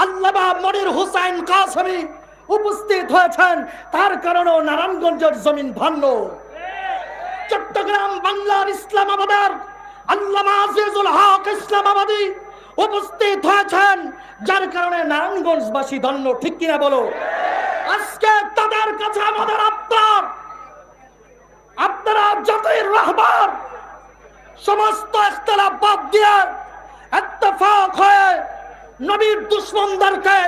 আল্লামা মনির হুসাইন কাসেমী উপস্থিত হয়েছেন, তার কারণেও নারায়ণগঞ্জের জমিন ধন্য। চট্টগ্রাম বাংলার ইসলামাবাদের আল্লামা আজিজুল হক ইসলামাবাদী উপস্থিত হয়েছেন, যার কারণে নারায়ণগঞ্জবাসী ধন্য, ঠিক কিনা বলো? আজকে তাদের কাছে আমাদের আপনারা যতই রাহবার সমস্ত ইখতিলাফ বাদ দিয়ে ইত্তেফাক হয়ে নবীর দুশমনদেরকে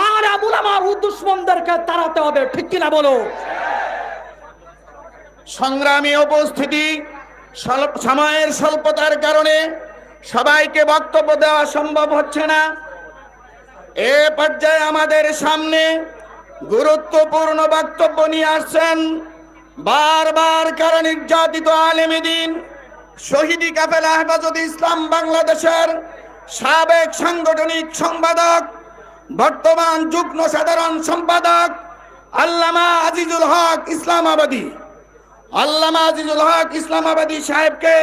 আর উলামার দুশমনদেরকে তাড়াতে হবে, ঠিক কিনা বলো? সংগ্রামী উপস্থিতি, সময়ের স্বল্পতার কারণে সবাইকে বক্তব্য দেওয়া সম্ভব হচ্ছে না। এ পর্যায়ে আমাদের সামনে গুরুত্বপূর্ণ বক্তব্য নিয়ে আসছেন বারবার কারা নির্যাতিত আলেমে দ্বীন শহীদি কাফেলা হেফাজতে ইসলাম বাংলাদেশের সাবেক সাংগঠনিক সম্পাদক, বর্তমান যুগ্ম সাধারণ সম্পাদক আল্লামা আজিজুল হক ইসলামাবাদী। আল্লামা আজিজুল হক ইসলামাবাদী সাহেবকে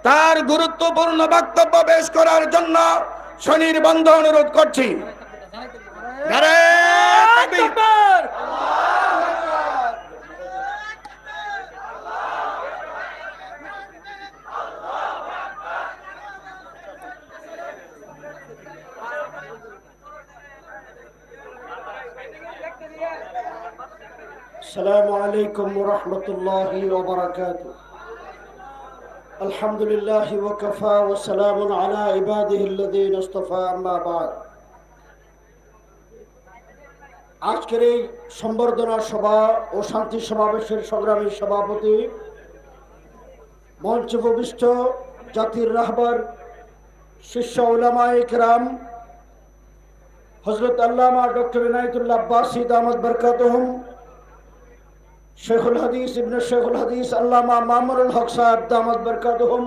তার গুরুত্বপূর্ণ বক্তব্য পেশ করার জন্য সনির্বন্ধ অনুরোধ করছি। নারায়ে তাকবীর। السلام عليكم ورحمة الله وبركاته. الحمد لله وكفى وسلام على عباده الذين اصطفى أما بعد. আজকের এই সম্বর্ধনা সভা ও শান্তি সমাবেশের সংগ্রামী সভাপতি, মঞ্চে উপবিষ্ট জাতির রাহবার শীর্ষ উলামায়ে কেরাম হযরত আল্লামা ডক্টর ইনায়েতুল্লাহ আব্বাসী দামাত বরকাতুহুম, শেখুল হাদিস ইবনে শেখুল হাদিস আল্লামা মামুনুল হক সাহেব দামাত বরকাতুহুম,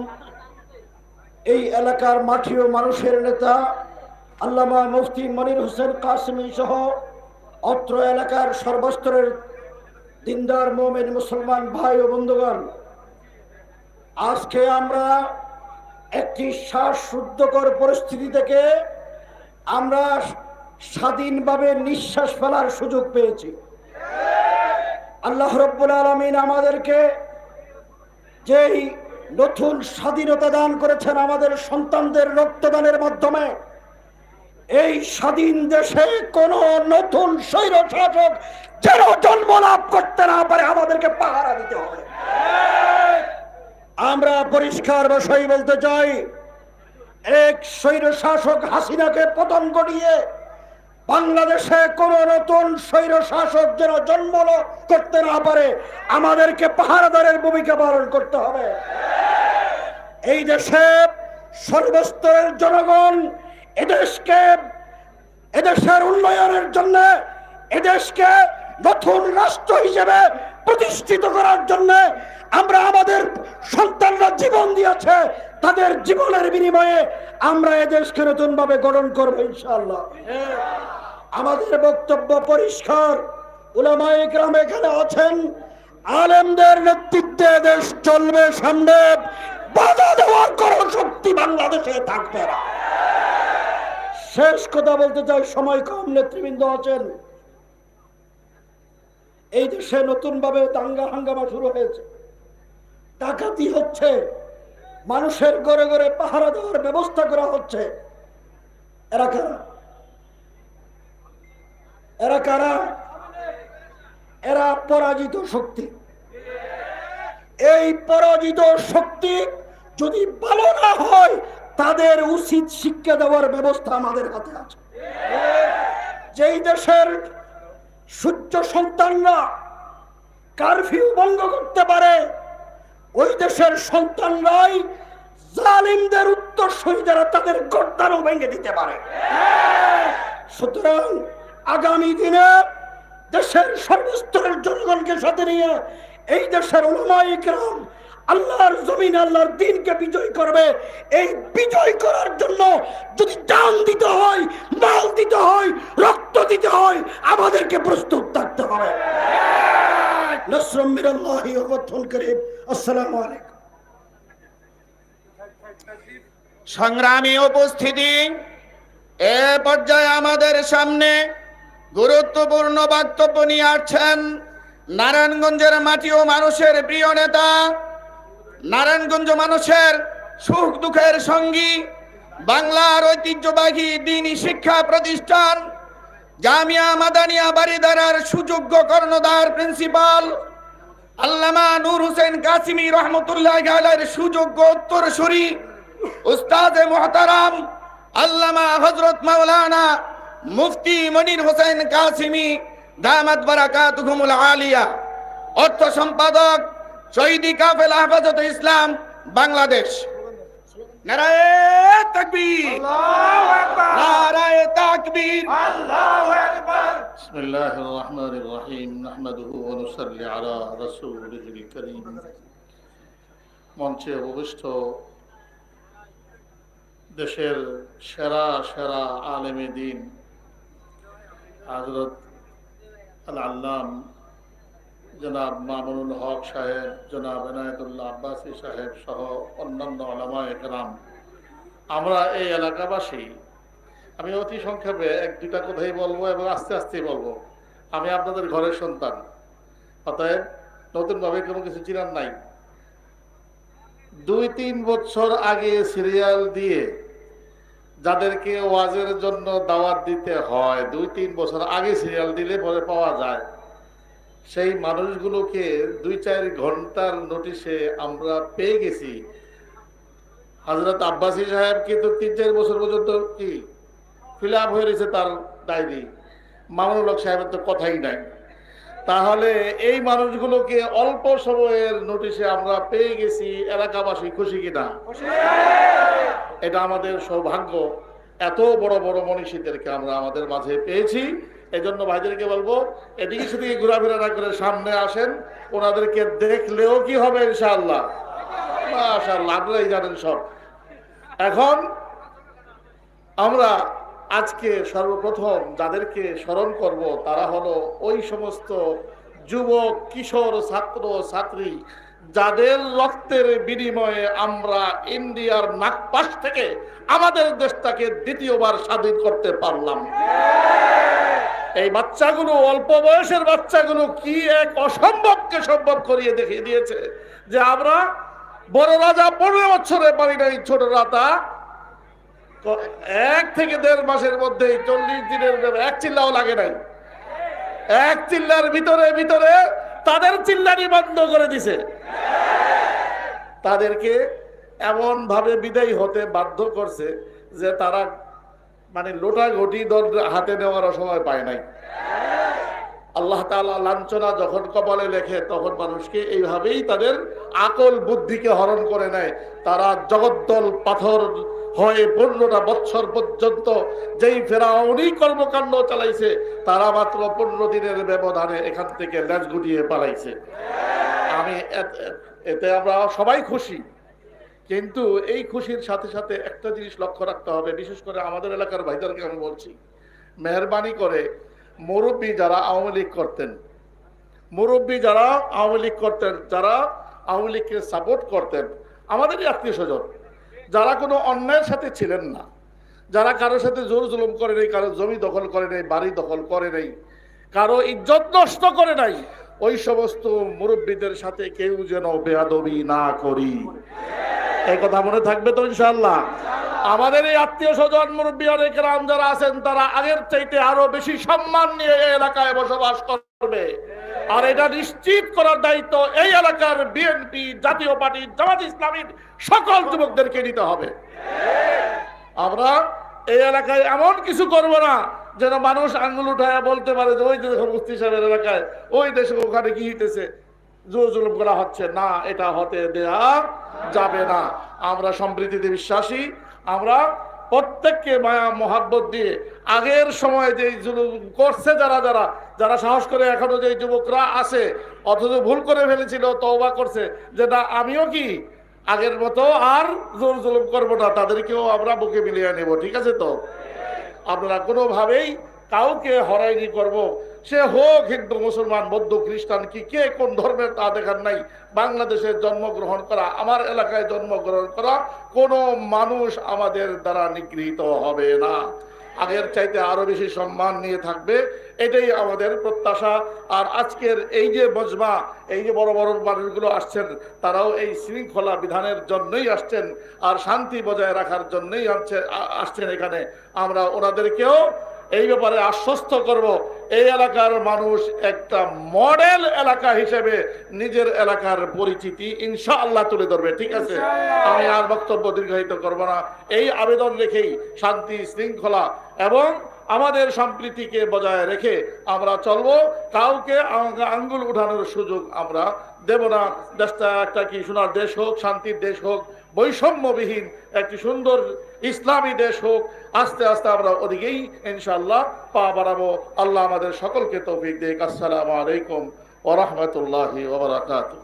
এই এলাকার মাটি ও মানুষের নেতা আল্লামা মুফতি মনির হোসেন কাসেমী সহ অত্র এলাকার সর্বস্তরের দিনদার মুমিন মুসলমান ভাই ও বন্ধুগণ, আজকে আমরা একটি শ্বাসরুদ্ধকর পরিস্থিতি থেকে আমরা স্বাধীনভাবে নিঃশ্বাস ফেলার সুযোগ পেয়েছি। আল্লাহ রাব্বুল আলামিন আমাদেরকে যেই নতুন স্বাধীনতা দান করেছেন আমাদের সন্তানদের রক্তদানের মাধ্যমে, এই স্বাধীন দেশে কোন নতুন স্বৈরশাসক যেন জন্ম লাভ করতে না পারে আমাদেরকে পাহারা দিতে হবে। আমরা পরিষ্কার ভাষায় বলতে চাই, এক স্বৈরশাসক হাসিনাকে পতন ঘটিয়ে বাংলাদেশে কোন নতুন স্বৈরশাসক যেন জন্ম করতে না পারে আমাদেরকে পাহারাদারের ভূমিকা পালন করতে হবে। এই দেশে সর্বস্তরের জনগণ এদেশের উন্নয়নের জন্য, এদেশকে নতুন রাষ্ট্র হিসেবে প্রতিষ্ঠিত করার জন্য আমরা আমাদের সন্তানরা জীবন দিয়েছে, তাদের জীবনের বিনিময়ে আমরা এদেশকে নতুন ভাবে গঠন করবো ইনশাআল্লাহ। আমাদের বক্তব্য পরিষ্কার, উলামায়ে কেরাম এখানে আছেন, আলেমদের নেতৃত্বে দেশ চলবে সামনে, বাধা দেওয়ার কোন শক্তি বাংলাদেশে থাকবে না। শেষ কথা বলতে চাই, সময় কম, নেতৃবৃন্দ আছেন। এই দেশে নতুন ভাবে দাঙ্গা হাঙ্গামা শুরু হয়েছে, ডাকাতি হচ্ছে, মানুষের ঘরে ঘরে পাহারা দেওয়ার ব্যবস্থা করা হচ্ছে। এরা কারা? এরা কারা? এরা পরাজিত শক্তি। এই পরাজিত শক্তি যদি ভালো না হয়, তাদের উচিত শিক্ষা দেওয়ার ব্যবস্থা আমাদের হাতে আছে। যেই দেশের সূর্য সন্তানরা কারফিউ ভঙ্গ করতে পারে, ওই দেশের সন্তানরাই জালিমদের উত্তরসূরি যারা তাদের গর্দানও ভেঙে দিতে পারে। সুতরাং আগামী দিনে দেশের সর্বস্তরের জনগণকে সাথে নিয়ে এই দেশের উলামায়ে কেরাম আল্লাহর জমিনে আল্লাহর দ্বীনকে বিজয় করবে। এই বিজয় করার জন্য যদি জান দিতে হয়, মাল দিতে হয়, রক্ত দিতে হয়, আমাদেরকে প্রস্তুত থাকতে হবে। নাসরুম মিনাল্লাহি ওয়া ফাতহুন করিম। আসসালামু আলাইকুম। সংগ্রামী উপস্থিতি, এ পর্যায়ে আমাদের সামনে গুরুত্বপূর্ণ বক্তব্য নিয়ে আসছেন নারায়ণগঞ্জের মাটি ও মানুষের প্রিয় নেতা, নারায়ণগঞ্জ মানুষের সুখ দুঃখের সঙ্গী, বাংলার ঐতিহ্যবাহী দ্বীনি শিক্ষা প্রতিষ্ঠান জামিয়া মাদানিয়া বারিধারার সুযোগ্য কর্ণধার প্রিন্সিপাল আল্লামা নূর হোসেন কাসেমী রহমতুল্লাহি আলাইহির সুযোগ্য উত্তরসূরি উস্তাদে মুহতারাম আল্লামা হযরত মাওলানা মুফতি মনির হোসেন কাসেমী দামাত বারাকাতুহুমুল আলিয়া, অর্থ সম্পাদক শহীদি কাফেলা হেফাজতে ইসলাম বাংলাদেশ। নারায়ে তাকবীর, নারায়ে তাকবীর। বিসমিল্লাহির রহমানির রহিম। নাহমাদুহু ওয়া নুসাল্লি আলা রাসূলিল কারীম। মঞ্চে উপবিষ্ট দেশের সেরা সেরা আলেমে দ্বীন হযরত আল-আল্লাম জনাব মামুনুল হক সাহেব, জনাব এনায়েতুল্লাহ আব্বাসী সাহেব সহ অন্যান্য উলামায়ে কেরাম, আমরা এই এলাকাবাসী, আমি অতি সংক্ষেপে এক দুইটা কথাই বলবো এবং আস্তে আস্তে বলবো। আমি আপনাদের ঘরের সন্তান, অতএব নতুনভাবে কোনো কিছু চিনার নাই। 2-3 বছর আগে সিরিয়াল দিয়ে যাদেরকে ওয়াজের জন্য দাওয়াত দিতে হয়, 2-3 বছর আগে সিরিয়াল দিলে পরে পাওয়া যায়, সেই মানুষগুলোকে 2-4 ঘন্টার নোটিশে আমরা পেয়ে গেছি। হযরত আব্বাসী সাহেব কিন্তু 3-4 বছর পর্যন্ত কি ফিল আপ হয়ে রয়েছে তার ডায়েরি। মামুনুল হক সাহেবের তো কথাই নাই। তাহলে এই মানুষগুলোকে অল্প সময়ের নোটিশে আমরা পেয়ে গেছি, এলাকাবাসী খুশি কিনা? এটা আমাদের সৌভাগ্য। এত বড় বড় মনীষীদেরকে আমরা আমাদের মাঝে পেয়েছি। এজন্য ভাইদেরকে বলবো, এদিকে সেদিকে ঘোরাফেরা না করে সামনে আসেন। ওনাদেরকে দেখলেও কি হবে ইনশাআল্লাহ, মাশাআল্লাহ, আপনারাই জানেন সব। এখন আমরা আজকে সর্বপ্রথম যাদেরকে স্মরণ করব তারা হলো ওই সমস্ত যুবক, কিশোর, ছাত্র ছাত্রী যাদের রক্তের বিনিময়ে আমরা ইন্ডিয়ার নাগপাশ থেকে আমাদের দেশটাকে দ্বিতীয়বার স্বাধীন করতে পারলাম। এই বাচ্চাগুলো, অল্প বয়সের বাচ্চাগুলো কি এক অসম্ভবকে সম্ভব করিয়ে দেখিয়ে দিয়েছে যে আমরা বড় রাজা 15 বছরে পারি নাই, ছোট রাজা 1 থেকে 1.5 মাসের মধ্যে 40 দিনের এক চিল্লাও লাগে নাই। এক চিল্লার ভিতরে ভিতরে তাদের চিল্লানি বন্ধ করে দিছে। তাদেরকে এমন ভাবে বিদায় হতে বাধ্য করছে যে তারা মানে লোটা ঘটি হাতে নেওয়ার সময় পায় নাই। আল্লাহ তাআলা লাঞ্ছনা যখন কপালে লেখে তখন মানুষকে এইভাবেই তাদের আকল বুদ্ধিকে হরণ করে নেয়। তারা জগদ্দল পাথর হয়ে 15টা বছর পর্যন্ত যেই ফেরাউনি কর্মকাণ্ড চালাইছে, তারা মাত্র 15 দিনের ব্যবধানে এখান থেকে লেজ গুটিয়ে পালাইছে। আমি এতে আমরা সবাই খুশি, কিন্তু এই খুশির সাথে সাথে একটা জিনিস লক্ষ্য রাখতে হবে। বিশেষ করে আমাদের এলাকার ভাইদেরকে আমি বলছি, মেহরবানি করে মুরব্বী যারা আওয়ামী লীগ করতেন, যারা আওয়ামী লীগকে সাপোর্ট করতেন, আমাদেরই আত্মীয় স্বজন, যারা কোনো অন্যায়ের সাথে ছিলেন না, যারা কারোর সাথে জোর জুলুম করে নাই, কারো জমি দখল করে নাই, বাড়ি দখল করে নাই, কারো ইজ্জত নষ্ট করে নাই, ওই সমস্ত মুরব্বীদের সাথে কেউ যেন বেয়াদবি না করি। এই কথা মনে থাকবে তো ইনশাআল্লাহ? আমাদের এই আত্মীয় স্বজন মুরব্বী কেরাম যারা আছেন তারা আগের চাইতে আরো বেশি সম্মান নিয়ে এই এলাকায় বসবাস করবে। আর এটা নিশ্চিত করার দায়িত্ব এই এলাকার বিএনপি, জাতীয় পার্টি, জামাত ইসলামীর সকল যুবকদেরকে নিতে হবে। আমরা এই এলাকায় এমন কিছু করব না যেন মানুষ আঙ্গুল উঠায় বলতে পারে যে ওই দেখো মুফতি সাহেবের এলাকায়, ওই দেশে ওখানে কি হইতেছে, জোর জুলুম করা হচ্ছে। না, এটা হতে দেয়া যাবে না। আমরা সম্প্রীতিতে বিশ্বাসী। আমরা প্রত্যেককে মায়া মোহাব্বত দিয়ে আগের সময় যে জুলুম করছে যারা সাহস করে এখনো যে যুবকরা আছে অথচ ভুল করে ফেলেছিল, তওবা করছে যে না আমিও কি আগের মতো আর জোর জুলুম করবো না, তাদেরকেও আমরা বুকে মিলিয়ে নেব। ঠিক আছে তো? আপনারা কোনোভাবেই কাউকে হয়রানি করব, সে হোক হিন্দু, মুসলমান, বৌদ্ধ, খ্রিস্টান, কি কে কোন ধর্মের তা দেখার নাই। বাংলাদেশে জন্মগ্রহণ করা, আমার এলাকায় জন্মগ্রহণ করা কোনো মানুষ আমাদের দ্বারা নিগৃহীত হবে না। আগের চাইতে আরো বেশি সম্মান নিয়ে থাকবে, এটাই আমাদের প্রত্যাশা। আর আজকের এই যে মজমা, এই যে বড় বড় মানুষগুলো আসছেন, তারাও এই শৃঙ্খলা বিধানের জন্যই আসছেন আর শান্তি বজায় রাখার জন্যই আসছেন এখানে। আমরা ওনাদেরকেও এই ব্যাপারে আশ্বস্ত করব, এই এলাকার মানুষ একটা মডেল এলাকা হিসেবে নিজের এলাকার পরিচিতি ইনশাআল্লাহ তুলে ধরবে। ঠিক আছে? আমি আর বক্তব্য দীর্ঘায়িত করব না। এই আবেদন রেখেই শান্তি, শৃঙ্খলা এবং আমাদের সম্প্রীতিকে বজায় রেখে আমরা চলবো। কাউকে আঙ্গুল উঠানোর সুযোগ আমরা দেব না। দেশটা একটা কি সোনার দেশ হোক, শান্তির দেশ হোক, বৈষম্যবিহীন একটি সুন্দর ইসলামী দেশ হোক। আস্তে আস্তে আমরা ওদিকেই ইনশাআল্লাহ পা বাড়াবো। আল্লাহ আমাদের সকলকে তৌফিক দিক। আসসালামু আলাইকুম ওয়া রাহমাতুল্লাহি ওয়া বারাকাতুহু।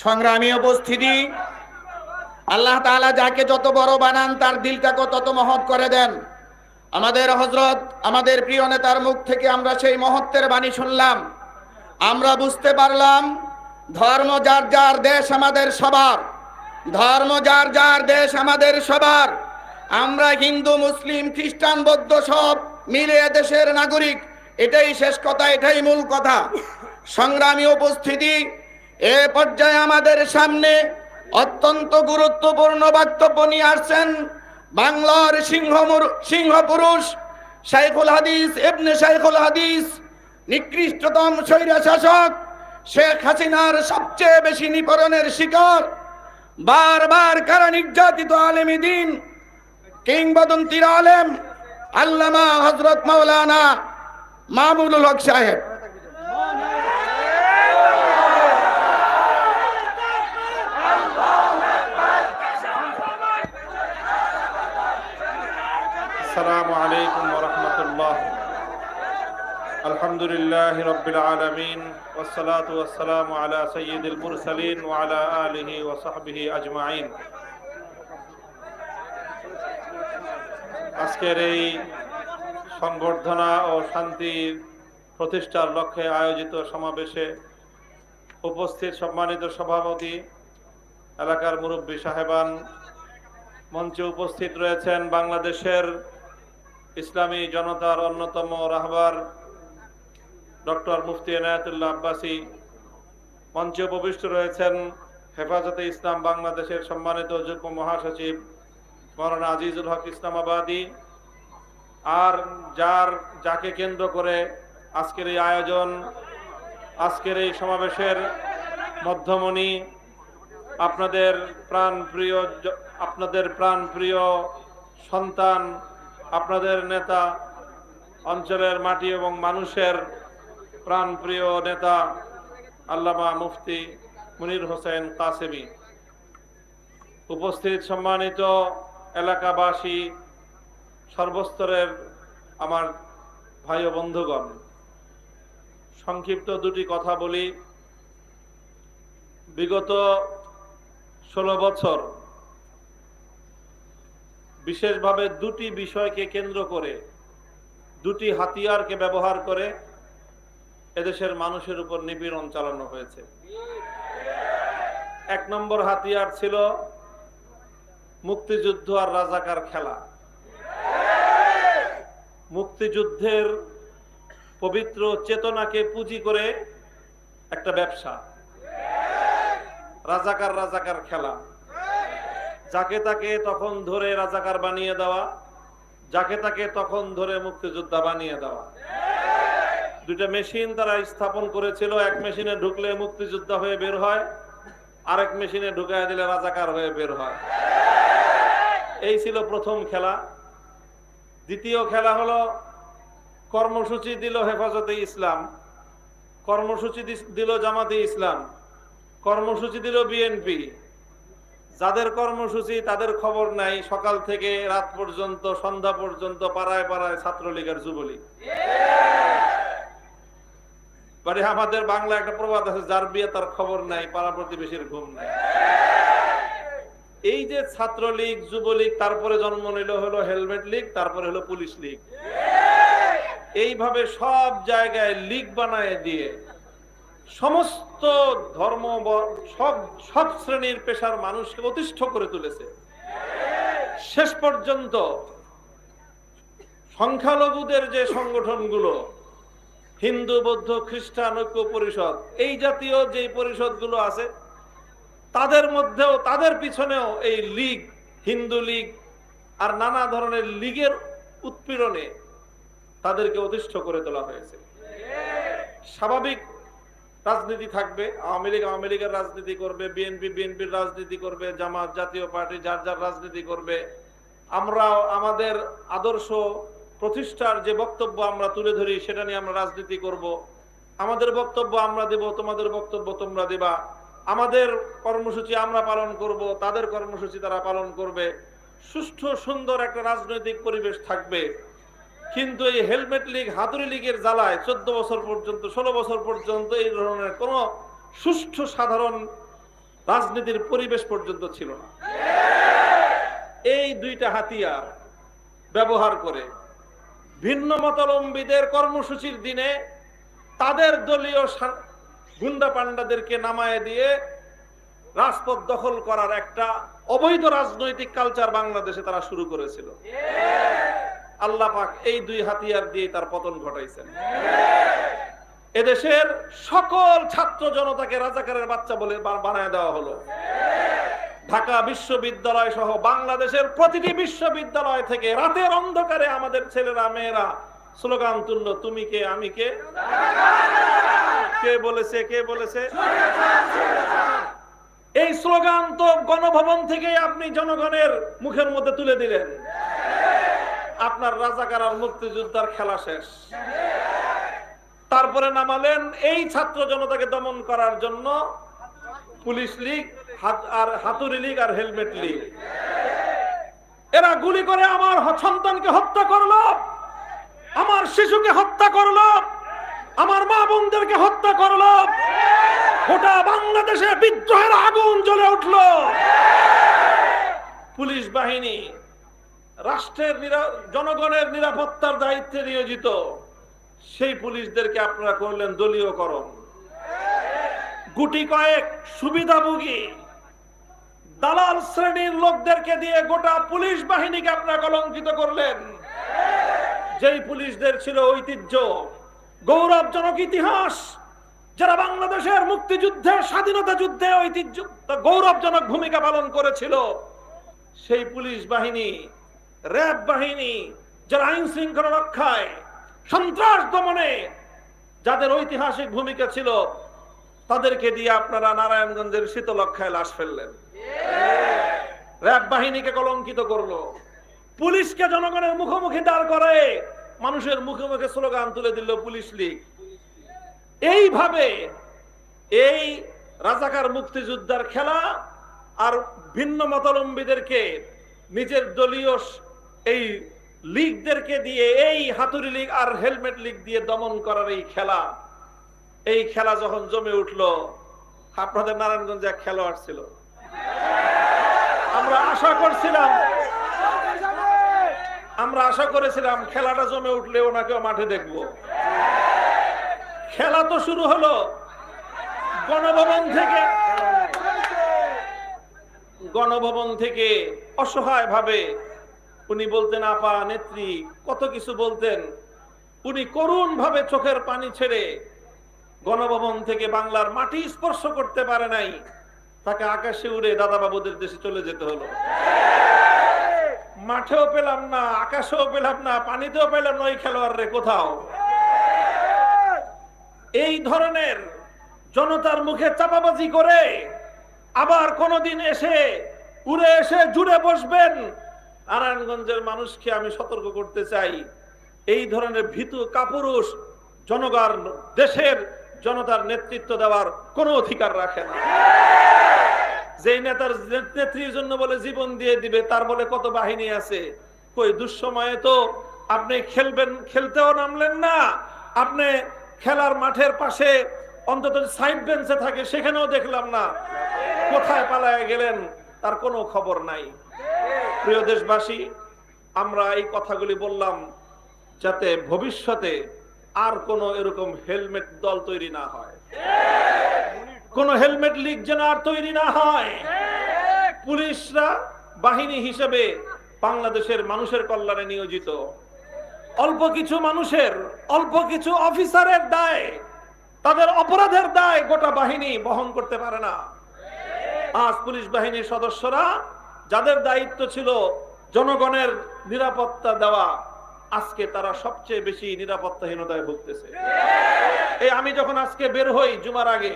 সংগ্রামী উপস্থিতি, আল্লাহ তাআলা যাকে যত বড় বানান তার দিলটাকে তত মহৎ করে দেন। আমাদের হযরত, আমাদের প্রিয় নেতার মুখ থেকে আমরা সেই মহত্বের বাণী শুনলাম। আমরা বুঝতে পারলাম ধর্ম যার যার দেশ আমাদের সবার, ধর্ম যার যার দেশ আমাদের সবার। আমরা হিন্দু, মুসলিম, খ্রিস্টান, বৌদ্ধ সব মিলে দেশের নাগরিক। এটাই শেষ কথা, এটাই মূল কথা। সংগ্রামী উপস্থিতি, এ পর্যায়ে আমাদের সামনে অত্যন্ত গুরুত্বপূর্ণ বক্তব্য নিয়ে আসছেন বাংলার সিংহ পুরুষ শাইখুল হাদিস, ইবনে শাইখুল হাদিস, নিকৃষ্টতম স্বৈরা শাসক শেখ হাসিনার সবচেয়ে বেশি নিপীড়নের শিকার, বারবার কারা নির্যাতিত আলেমী দ্বীন, কিংবদন্তির আলেম আল্লামা হযরত মাওলানা মামুনুল হক সাহেব। السلام عليكم ورحمة الله. الحمد لله رب العالمين والصلاة والسلام على سيد المرسلين وعلى آله وصحبه أجمعين. আজকের এই সংবর্ধনা ও শান্তি প্রতিষ্ঠার লক্ষ্যে আয়োজিত সমাবেশে উপস্থিত সম্মানিত সভাপতি, এলাকার মুরব্বী সাহেবান, মঞ্চে উপস্থিত রয়েছেন বাংলাদেশের ইসলামী জনতার অন্যতম রাহবার ডক্টর মুফতি এনায়েতুল্লাহ আব্বাসী, মঞ্চে উপবিষ্ট রয়েছেন হেফাজতে ইসলাম বাংলাদেশের সম্মানিত যুগ্ম মহাসচিব মাওলানা আজিজুল হক ইসলামাবাদী, আর যাকে কেন্দ্র করে আজকের এই আয়োজন, আজকের এই সমাবেশের মধ্যমণি, আপনাদের প্রাণপ্রিয় সন্তান, আপনাদের নেতা, অঞ্চলের মাটি এবং মানুষের প্রাণপ্রিয় নেতা আল্লামা মুফতি মুনির হোসেন কাসেমি, উপস্থিত সম্মানিত এলাকাবাসী, সর্বস্তরের আমার ভাই ও বন্ধুগণ, সংক্ষিপ্ত দুটি কথা বলি। বিগত 16 বছর বিশেষভাবে দুটি বিষয়কে কেন্দ্র করে, দুটি হাতিয়ারকে ব্যবহার করে এদেশের মানুষের উপর নিপীড়ন চালানো হয়েছে। এক নম্বর হাতিয়ার ছিল মুক্তিযুদ্ধ আর রাজাকার খেলা। মুক্তিযুদ্ধের পবিত্র চেতনাকে পুঁজি করে একটা ব্যবসা, রাজাকার খেলা, যাকে তাকে তখন ধরে রাজাকার বানিয়ে দেওয়া, যাকে তাকে তখন ধরে মুক্তিযোদ্ধা বানিয়ে দেওয়া। দুইটা মেশিন তারা স্থাপন করেছিল, এক মেশিনে ঢুকলে মুক্তিযোদ্ধা হয়ে বের হয়, আরেক মেশিনে ঢুকায় দিলে রাজাকার হয়ে বের হয়। এই ছিল প্রথম খেলা। দ্বিতীয় খেলা হলো কর্মসূচি দিল হেফাজতে ইসলাম, কর্মসূচি দিল জামাতে ইসলাম, কর্মসূচি দিল বিএনপি। যাদের কর্মসূচি তাদের খবর নাই, সকাল থেকে রাত পর্যন্ত, সন্ধ্যা পর্যন্ত পাড়ায় পাড়ায় ছাত্রলীগের যুবলীগ। মানে আমাদের বাংলা একটা প্রবাদ আছে, যার বিয়ে তার খবর নাই, পাড়া প্রতিবেশীর ঘুম নাই। এই যে ছাত্রলীগ, যুবলীগ, তারপরে জন্ম নিল হলো হেলমেট লীগ, তারপরে হলো পুলিশ লীগ। এইভাবে সব জায়গায় লীগ বানায় দিয়ে সমস্ত ধর্ম, সব শ্রেণীর পেশার মানুষকে অতিষ্ঠ করে তুলেছে। শেষ পর্যন্ত সংখ্যালঘুদের যে সংগঠনগুলো, হিন্দু, বৌদ্ধ, খ্রিস্টান ঐক্য পরিষদ, এই জাতীয় যে পরিষদগুলো আছে, তাদের মধ্যেও, তাদের পিছনেও এই লীগ, হিন্দু লীগ আর নানা ধরনের লীগের উৎপীড়নে তাদেরকে অতিষ্ঠ করে তোলা হয়েছে। স্বাভাবিক রাজনীতি থাকবে, আওয়ামী লীগের রাজনীতি করবে, বিএনপির রাজনীতি করবে, জামাত জাতীয় পার্টি যার যার রাজনীতি করবে। আমরা আমাদের আদর্শ প্রতিষ্ঠার যে বক্তব্য আমরা তুলে ধরি সেটা নিয়ে আমরা রাজনীতি করব। আমাদের বক্তব্য আমরা দেব, তোমাদের বক্তব্য তোমরা দেবা। আমাদের কর্মসূচি আমরা পালন করব, তাদের কর্মসূচি তারা পালন করবে। সুষ্ঠু সুন্দর একটা রাজনৈতিক পরিবেশ থাকবে। কিন্তু এই হেলমেট লীগ, হাতুড়ি লীগের জ্বালায় 14 বছর পর্যন্ত, 16 বছর পর্যন্ত এই ধরনের কোন সুষ্ঠু সাধারণ রাজনীতির পরিবেশ পর্যন্ত ছিল না। এই দুইটা হাতিয়ার ব্যবহার করে ভিন্ন মতাবলম্বীদের কর্মসূচির দিনে তাদের দলীয় গুন্ডা পান্ডাদেরকে নামায় দিয়ে রাজপথ দখল করার একটা অবৈধ রাজনৈতিক কালচার বাংলাদেশে তারা শুরু করেছিল। আল্লাহ পাক এই দুই হাতিয়ার দিয়ে তার পতন ঘটাইছেন। এদেশের সকল ছাত্র জনতাকে রাজাকারের বাচ্চা বলে বানায় দেওয়া হলো। ঢাকা বিশ্ববিদ্যালয় সহ বাংলাদেশের প্রতিটি বিশ্ববিদ্যালয় থেকে রাতের অন্ধকারে আমাদের ছেলেরা মেয়েরা স্লোগান তুললো, তুমি কে আমি কে। কে বলেছে? কে বলেছে? এই স্লোগান তো গণভবন থেকে আপনি জনগণের মুখের মধ্যে তুলে দিলেন। আপনার রাজাকার আর মুক্তিযোদ্ধার খেলা শেষ। তারপরে নামালেন এই ছাত্র জনতাকে দমন করার জন্য পুলিশ লীগ আর হাতুড়ি লীগ আর হেলমেট লীগ। এরা গুলি করে আমার সন্তানকে হত্যা করলো, আমার শিশুকে হত্যা করলো, আমার মা বোনদেরকে হত্যা করলো। গোটা বাংলাদেশে বিদ্রোহের আগুন জ্বলে উঠলো। পুলিশ বাহিনী রাষ্ট্রের জনগণের নিরাপত্তার দায়িত্বে নিয়োজিত, সেই পুলিশদেরকে আপনারা করলেন দলীয়করণ। গুটি কয়েক সুবিধাভোগী দালাল শ্রেণীর লোকদেরকে দিয়ে গোটা পুলিশ বাহিনীকে আপনারা কলঙ্কিত করলেন। যেই পুলিশদের ছিল ঐতিহ্য, গৌরবজনক ইতিহাস, যারা বাংলাদেশের মুক্তিযুদ্ধের স্বাধীনতা যুদ্ধে ঐতিহ্য গৌরবজনক ভূমিকা পালন করেছিল, সেই পুলিশ বাহিনী, র্যাব বাহিনী, যারা আইন শৃঙ্খলা রক্ষায়, সন্ত্রাস দমনে যাদের ঐতিহাসিক ভূমিকা ছিল, তাদেরকে দিয়ে আপনারা নারায়ণগঞ্জের শীতলক্ষায় লাশ ফেললেন। র্যাব বাহিনীকে কলঙ্কিত করলো। পুলিশকে জনগণের মুখোমুখি দাঁড় করে মানুষের মুখে মুখে স্লোগান তুলে দিল পুলিশ লীগ। এইভাবে এই রাজাকার মুক্তিযোদ্ধার খেলা আর ভিন্ন মতাবলম্বীদেরকে নিজের দলীয় এই লীগদেরকে দিয়ে, এই হাতুড়ি লীগ আর হেলমেট লীগ দিয়ে দমন করার এই খেলা যখন জমে উঠলো, আপনাদের নারায়ণগঞ্জে এক খেলোয়াড় ছিল, আমরা আশা করেছিলাম খেলাটা জমে উঠলে ওনাকেও মাঠে দেখবো। খেলা তো শুরু হলো গণভবন থেকে অসহায় ভাবে উনি বলতেন, আপা নেত্রী, কত কিছু বলতেন। উনি করুণ ভাবে চোখের পানি ছেড়ে গণভবন থেকে বাংলার মাটি স্পর্শ করতে পারে নাই, তাকে আকাশে উড়ে দাদা বাবুদের দেশে চলে যেতে হলো। মাঠেও পেলাম না, আকাশেও পেলাম না, পানিতেও পেলাম না ওই খেলোয়াড় কোথাও। এই ধরনের জনতার মুখে চাপাবাজি করে আবার কোনদিন উড়ে এসে জুড়ে বসবেন, নারায়ণগঞ্জের মানুষকে আমি সতর্ক করতে চাই, এই ধরনের ভীতু কাপুরুষ জনগণ দেশের জনতার নেতৃত্ব দেওয়ার কোনো অধিকার রাখে না। যেই নেতার নেত্রীর জন্য বলে জীবন দিয়ে দিবে, তার বলে কত বাহিনী আছে। কই দুঃসময়ে তো আপনি খেলতেও নামলেন না, আপনি খেলার মাঠের পাশে অন্তত সাইড বেঞ্চে থাকে সেখানেও দেখলাম না। কোথায় পালায় গেলেন তার কোনো খবর নাই। প্রিয় দেশবাসী, আমরা এই কথাগুলি বললাম যাতে ভবিষ্যতে আর কোনো এরকম হেলমেট দল তৈরি না হয়, কোন হেলমেট লীগ যেন আর তৈরি না হয়। পুলিশরা বাহিনী হিসেবে বাংলাদেশের মানুষের কল্যাণে নিয়োজিত। অল্প কিছু অফিসারের দায়, তাদের অপরাধের দায় গোটা বাহিনী বহন করতে পারে না। আজ পুলিশ বাহিনীর সদস্যরা যাদের দায়িত্ব ছিল জনগণের নিরাপত্তা দেওয়া, আজকে তারা সবচেয়ে বেশি নিরাপত্তাহীনতায় ভুগতেছে। এই আমি যখন আজকে বের হই জুমার আগে,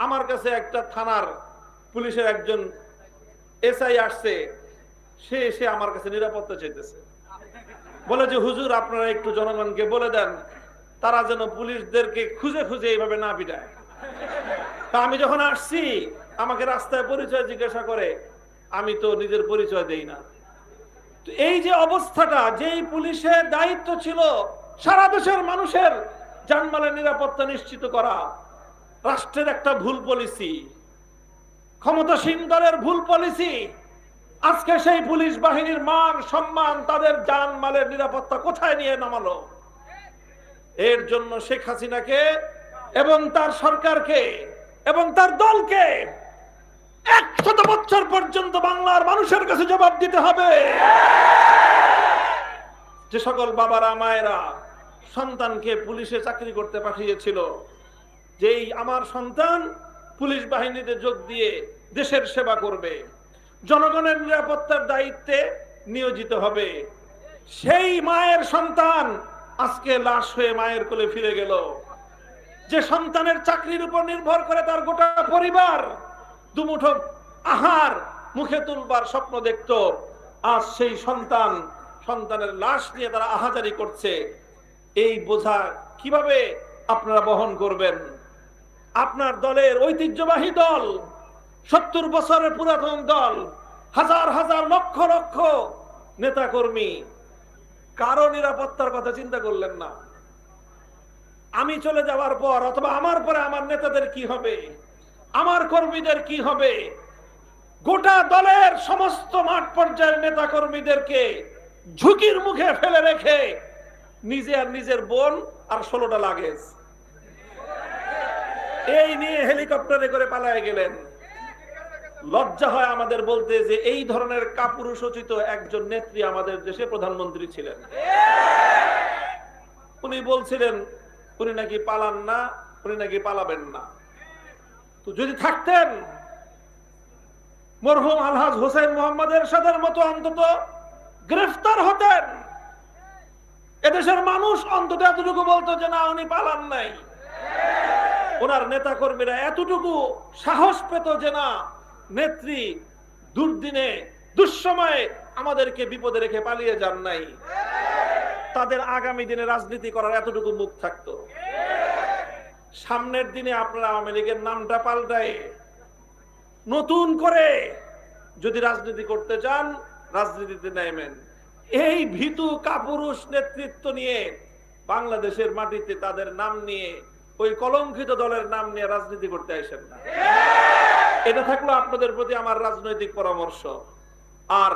আমার কাছে একটা থানার পুলিশের একজন এসআই আসছে, সে এসে আমার কাছে নিরাপত্তা চাইতেছে, বলে যে হুজুর আপনারা একটু জনগণকে বলে দেন তারা যেন পুলিশদেরকে খুঁজে খুঁজে এইভাবে না পিটায়। তা আমি যখন আসছি আমাকে রাস্তায় পরিচয় জিজ্ঞাসা করে, আমি তো নিজের পরিচয় দেই না। তো এই যে অবস্থাটা, যেই পুলিশের দায়িত্ব ছিল সারা দেশের মানুষের জানমালের নিরাপত্তা নিশ্চিত করা, রাষ্ট্রের একটা ভুল পলিসি, ক্ষমতাসীন দলের ভুল পলিসি, আজকে সেই পুলিশ বাহিনীর মান সম্মান, তাদের জানমালের নিরাপত্তা কোথায় নিয়ে নামালো। এর জন্য শেখ হাসিনাকে এবং তার সরকারকে এবং তার দলকে 100 বছর পর্যন্ত বাংলার মানুষের কাছে জবাব দিতে হবে। যে সকল বাবারা মায়েরা সন্তানকে পুলিশে চাকরি করতে পাঠিয়েছিল, যেই আমার সন্তান পুলিশ বাহিনীতে যোগ দিয়ে দেশের সেবা করবে, জনগণের নিরাপত্তার দায়িত্বে নিয়োজিত হবে, সেই মায়ের সন্তান আজকে লাশ হয়ে মায়ের কোলে ফিরে গেল। যে সন্তানের চাকরির উপর নির্ভর করে তার গোটা পরিবার দুমুঠো আহার মুখে তুলবার স্বপ্ন দেখত, আজ সেই সন্তানের লাশ নিয়ে তারা আহাজারি করছে। এই বোঝা কিভাবে আপনারা বহন করবেন? আপনার দলের ঐতিহ্যবাহী দল, 70 বছরের পুরাতন দল, হাজার হাজার লক্ষ লক্ষ নেতা কর্মী, কারো নিরাপত্তার কথা চিন্তা করলেন না। আমি চলে যাওয়ার পর অথবা আমার পরে আমার নেতাদের কি হবে, আমার কর্মীদের কি হবে? গোটা দলের সমস্ত মাঠ পর্যায়ের নেতা কর্মীদেরকে ঝুঁকির মুখে ফেলে রেখে নিজে আর নিজের বোন আর 16টা লাগেজ এই নিয়ে হেলিকপ্টারে করে পালায় গেলেন। লজ্জা হয় আমাদের বলতে যে এই ধরনের কাপুরুষোচিত একজন নেত্রী আমাদের দেশে প্রধানমন্ত্রী ছিলেন। উনি বলছিলেন উনি নাকি পালান না, উনি নাকি পালাবেন না। তো যদি থাকতেন মরহুম আলহাজ হোসেন মোহাম্মদ এরশাদের মতো অন্তত গ্রেফতার হতেন, এদেশের মানুষ অন্তত এতটুকু বলতো যে না উনি পালান নাই। ওনার নেতা কর্মীরা এতটুকু সাহস পেত যে না নেত্রী দুর্দিনে দুঃসময়ে আমাদেরকে বিপদে রেখে পালিয়ে যান নাই। তাদের আগামী দিনে রাজনীতি করার এতটুকু মুখ থাকতো। সামনের দিনে আপনারা আওয়ামী লীগের নামটা পাল্টায় নতুন করে যদি রাজনীতি করতে চান, রাজনীতিতে নেমেন। এই ভীতু কাপুরুষ নেতৃত্ব নিয়ে বাংলাদেশের মাটিতে তাদের নাম নিয়ে, ওই কলঙ্কিত দলের নাম নিয়ে রাজনীতি করতে আসেন না। এটা থাকলো আপনাদের প্রতি আমার রাজনৈতিক পরামর্শ। আর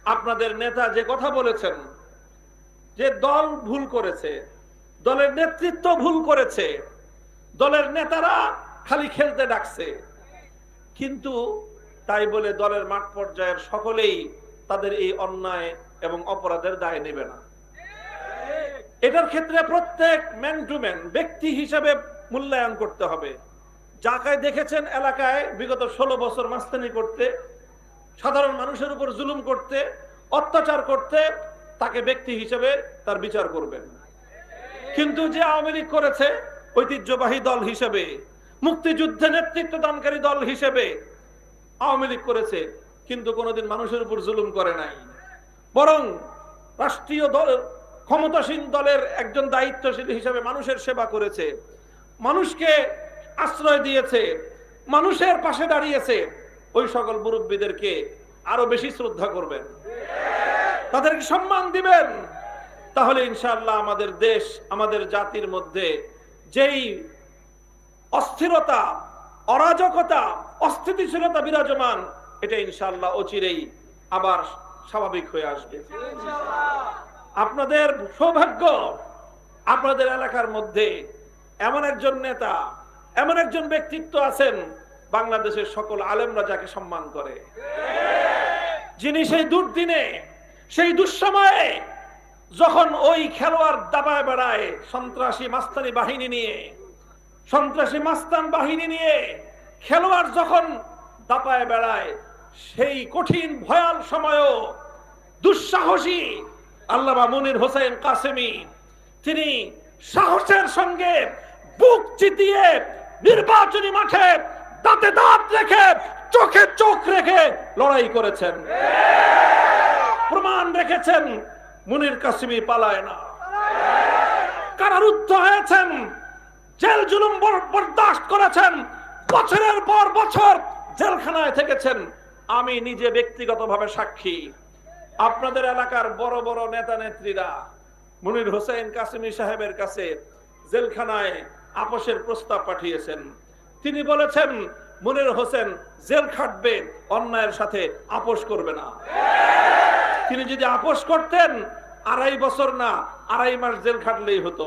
আপনাদের নেতা যে কথা বলেছেন যে দল ভুল করেছে, দলের নেতৃত্ব ভুল করেছে, দলের নেতারা খালি খেলতে ডাকছে, কিন্তু তাই বলে দলের মাঠ পর্যায়ের সকলেই তাদের এই অন্যায় এবং অপরাধের দায় নেবে না। এটার ক্ষেত্রে প্রত্যেক ম্যান টু ম্যান ব্যক্তি হিসেবে মূল্যায়ন করতে হবে। যাকে দেখেছেন এলাকায় বিগত 16 বছর মাস্তানি করতে, সাধারণ মানুষের উপর জুলুম করতে, অত্যাচার করতে, তাকে ব্যক্তি হিসেবে তার বিচার করবেন। কিন্তু যে আওয়ামী লীগ করেছে ঐতিহ্যবাহী দল হিসেবে, মুক্তিযুদ্ধে নেতৃত্ব দানকারী দল হিসেবে আওয়ামী লীগ করেছে, কিন্তু কোনোদিন মানুষের উপর জুলুম করে নাই, বরং রাষ্ট্রীয় দল ক্ষমতাসীন দলের একজন দায়িত্বশীল হিসেবে মানুষের সেবা করেছে, মানুষকে আশ্রয় দিয়েছে, মানুষের পাশে দাঁড়িয়েছে। ওই সকল মুরব্বীদেরকে আরো বেশি শ্রদ্ধা করবেন, তাদেরকে সম্মান দিবেন। তাহলে ইনশাআল্লাহ আমাদের দেশ, আমাদের জাতির মধ্যে যেই অস্থিরতা, অরাজকতা, অস্থিতিশীলতা বিরাজমান, এটা ইনশাআল্লাহ অচিরেই আবার স্বাভাবিক হয়ে আসবে। আপনাদের সৌভাগ্য, আপনাদের এলাকার মধ্যে এমন একজন নেতা, এমন একজন ব্যক্তিত্ব আছেন বাংলাদেশের সকল আলেমরা যাকে সম্মান করে, যিনি সেই দুর্দিনে, সেই দুঃসময়ে যখন ওই খেলোয়াড় দাবায় বেড়ায় সন্ত্রাসী মাস্তানি বাহিনী নিয়ে, সন্ত্রাসী মাস্তান বাহিনী নিয়ে খেলোয়াড় যখন দাপায় বেড়ায়, সেই কঠিন ভয়াল সময়ও দুঃসাহসী আল্লামা মুনির হোসেন কাসেমী, তিনি সাহসের সঙ্গে বুক চিতিয়ে নির্বাচনী মাঠে দাঁতে দাঁত রেখে চোখে চোখ রেখে লড়াই করেছেন, প্রমাণ রেখেছেন মুনির কাসেমী পালায় না, কারারুদ্ধ হয়েছেন, জেল জুলুম বরদাস্ত করেছেন, বছরের পর বছর জেলখানায় থেকেছেন। আমি নিজে ব্যক্তিগতভাবে সাক্ষী। আপনাদের এলাকার বড় বড় নেতা নেত্রীরা মুনির হোসেন কাসেমী সাহেবের কাছে জেলখানায় আপোষের প্রস্তাব পাঠিয়েছেন। তিনি বলেছেন মুনির হোসেন জেল খাটবে, অন্যায়ের সাথে আপোষ করবে না। তিনি যদি আপোষ করতেন 2.5 বছর না 2.5 মাস জেল খাটলেই হতো।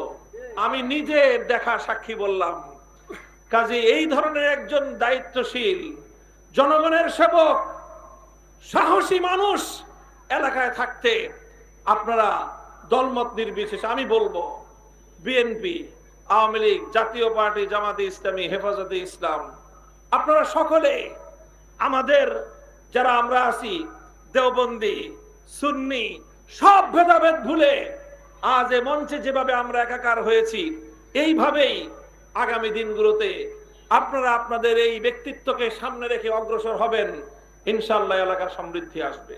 আমি নিজে দেখা সাক্ষী বললাম। কাজে এই ধরনের একজন দায়িত্বশীল জনগণের সেবক সাহসী মানুষ এলাকায় থাকতে আপনারা দলমত নির্বিশেষে, আমি বলবো বিএনপি, আওয়ামী লীগ, জাতীয় পার্টি, জামাতে ইসলামী, হেফাজতে ইসলাম, আপনারা সকলে আমাদের যারা আমরা আছি দেওবন্দি, সুন্নি, সব ভেদাভেদ ভুলে আজ এ মঞ্চে যেভাবে আমরা একাকার হয়েছি, এইভাবেই আগামী দিনগুলোতে আপনারা আপনাদের এই ব্যক্তিত্বকে সামনে রেখে অগ্রসর হবেন। ইনশাআল্লাহ এলাকার সমৃদ্ধি আসবে।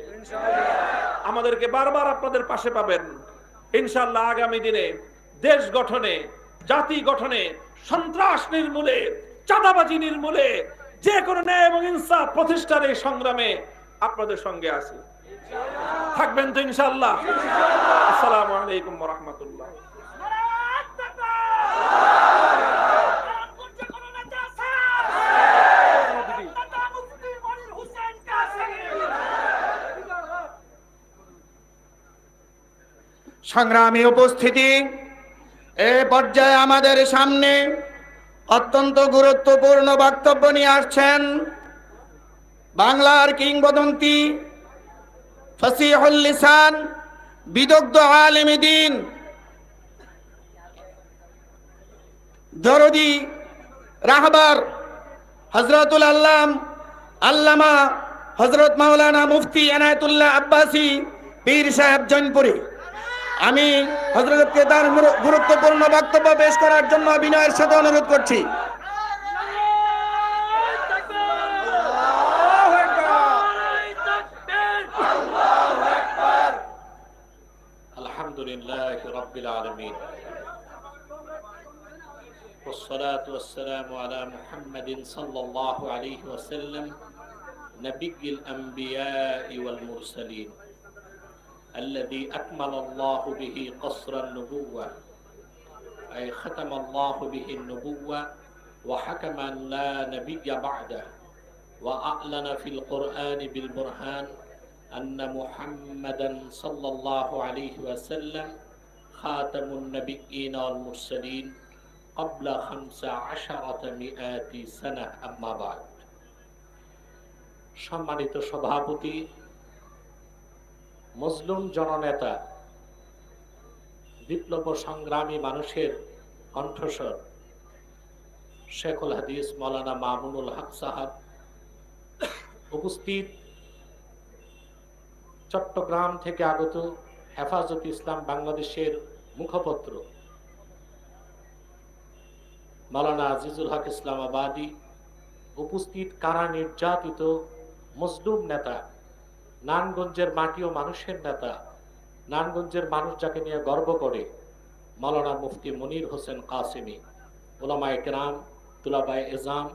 আমাদেরকে বারবার আপনাদের পাশে পাবেন। ইনশাআল্লাহ আগামী দিনে দেশ গঠনে, জাতি গঠনে, সন্ত্রাস নির্মূলে, চাঁদাবাজি নির্মূলে, যে কোনো ন্যায় এবং ইনসাফ প্রতিষ্ঠার এই সংগ্রামে আপনাদের সঙ্গে আছি। থাকবেন তো ইনশাআল্লাহ? আসসালামু আলাইকুম ওয়া রাহমাতুল্লাহ। সংগ্রামী উপস্থিতি, এ পর্যায়ে আমাদের সামনে অত্যন্ত গুরুত্বপূর্ণ বক্তব্য নিয়ে আসছেন বাংলার কিংবদন্তি, ফসিহুল লিসান, বিদগ্ধ আলেমে দ্বীন, দরদি রাহবার হযরতুল আল্লামা হযরত মাওলানা মুফতি এনায়েতুল্লাহ আব্বাসী পীর সাহেব জৈনপুরী। আমি হযরতকে তার গুরুত্বপূর্ণ বক্তব্য পেশ করার জন্য বিনয়ের সাথে অনুরোধ করছি। আলহামদুলিল্লাহি রাব্বিল আলামিন, والصلاة والسلام على محمد صلى الله عليه وسلم نبي الأنبياء والمرسلين الذي أكمل الله به قصر النبوة، أي ختم الله به النبوة وحكم أن لا نبي بعده، وأعلن في القرآن بالبرهان أن محمدا صلى الله عليه وسلم خاتم النبيين والمرسلين قبل 1500 سنة أما بعد। সম্মানিত সভাপতি, মজলুম জননেতা, বিপ্লব সংগ্রামী মানুষের কণ্ঠস্বর শেখুল হাদিস মাওলানা মামুনুল হক সাহেব, উপস্থিত চট্টগ্রাম থেকে আগত হেফাজত ইসলাম বাংলাদেশের মুখপত্র মাওলানা আজিজুল হক ইসলামাবাদী, উপস্থিত কারা নির্যাতিত মজলুম নেতা, নারায়ণগঞ্জের মাটি ও মানুষের নেতা, নারায়ণগঞ্জের মানুষ যাকে নিয়ে গর্ব করে মাওলানা মুফতি মুনির হোসেন কাসেমী, উলামায়ে কেরাম, তুলাবায়ে এজাম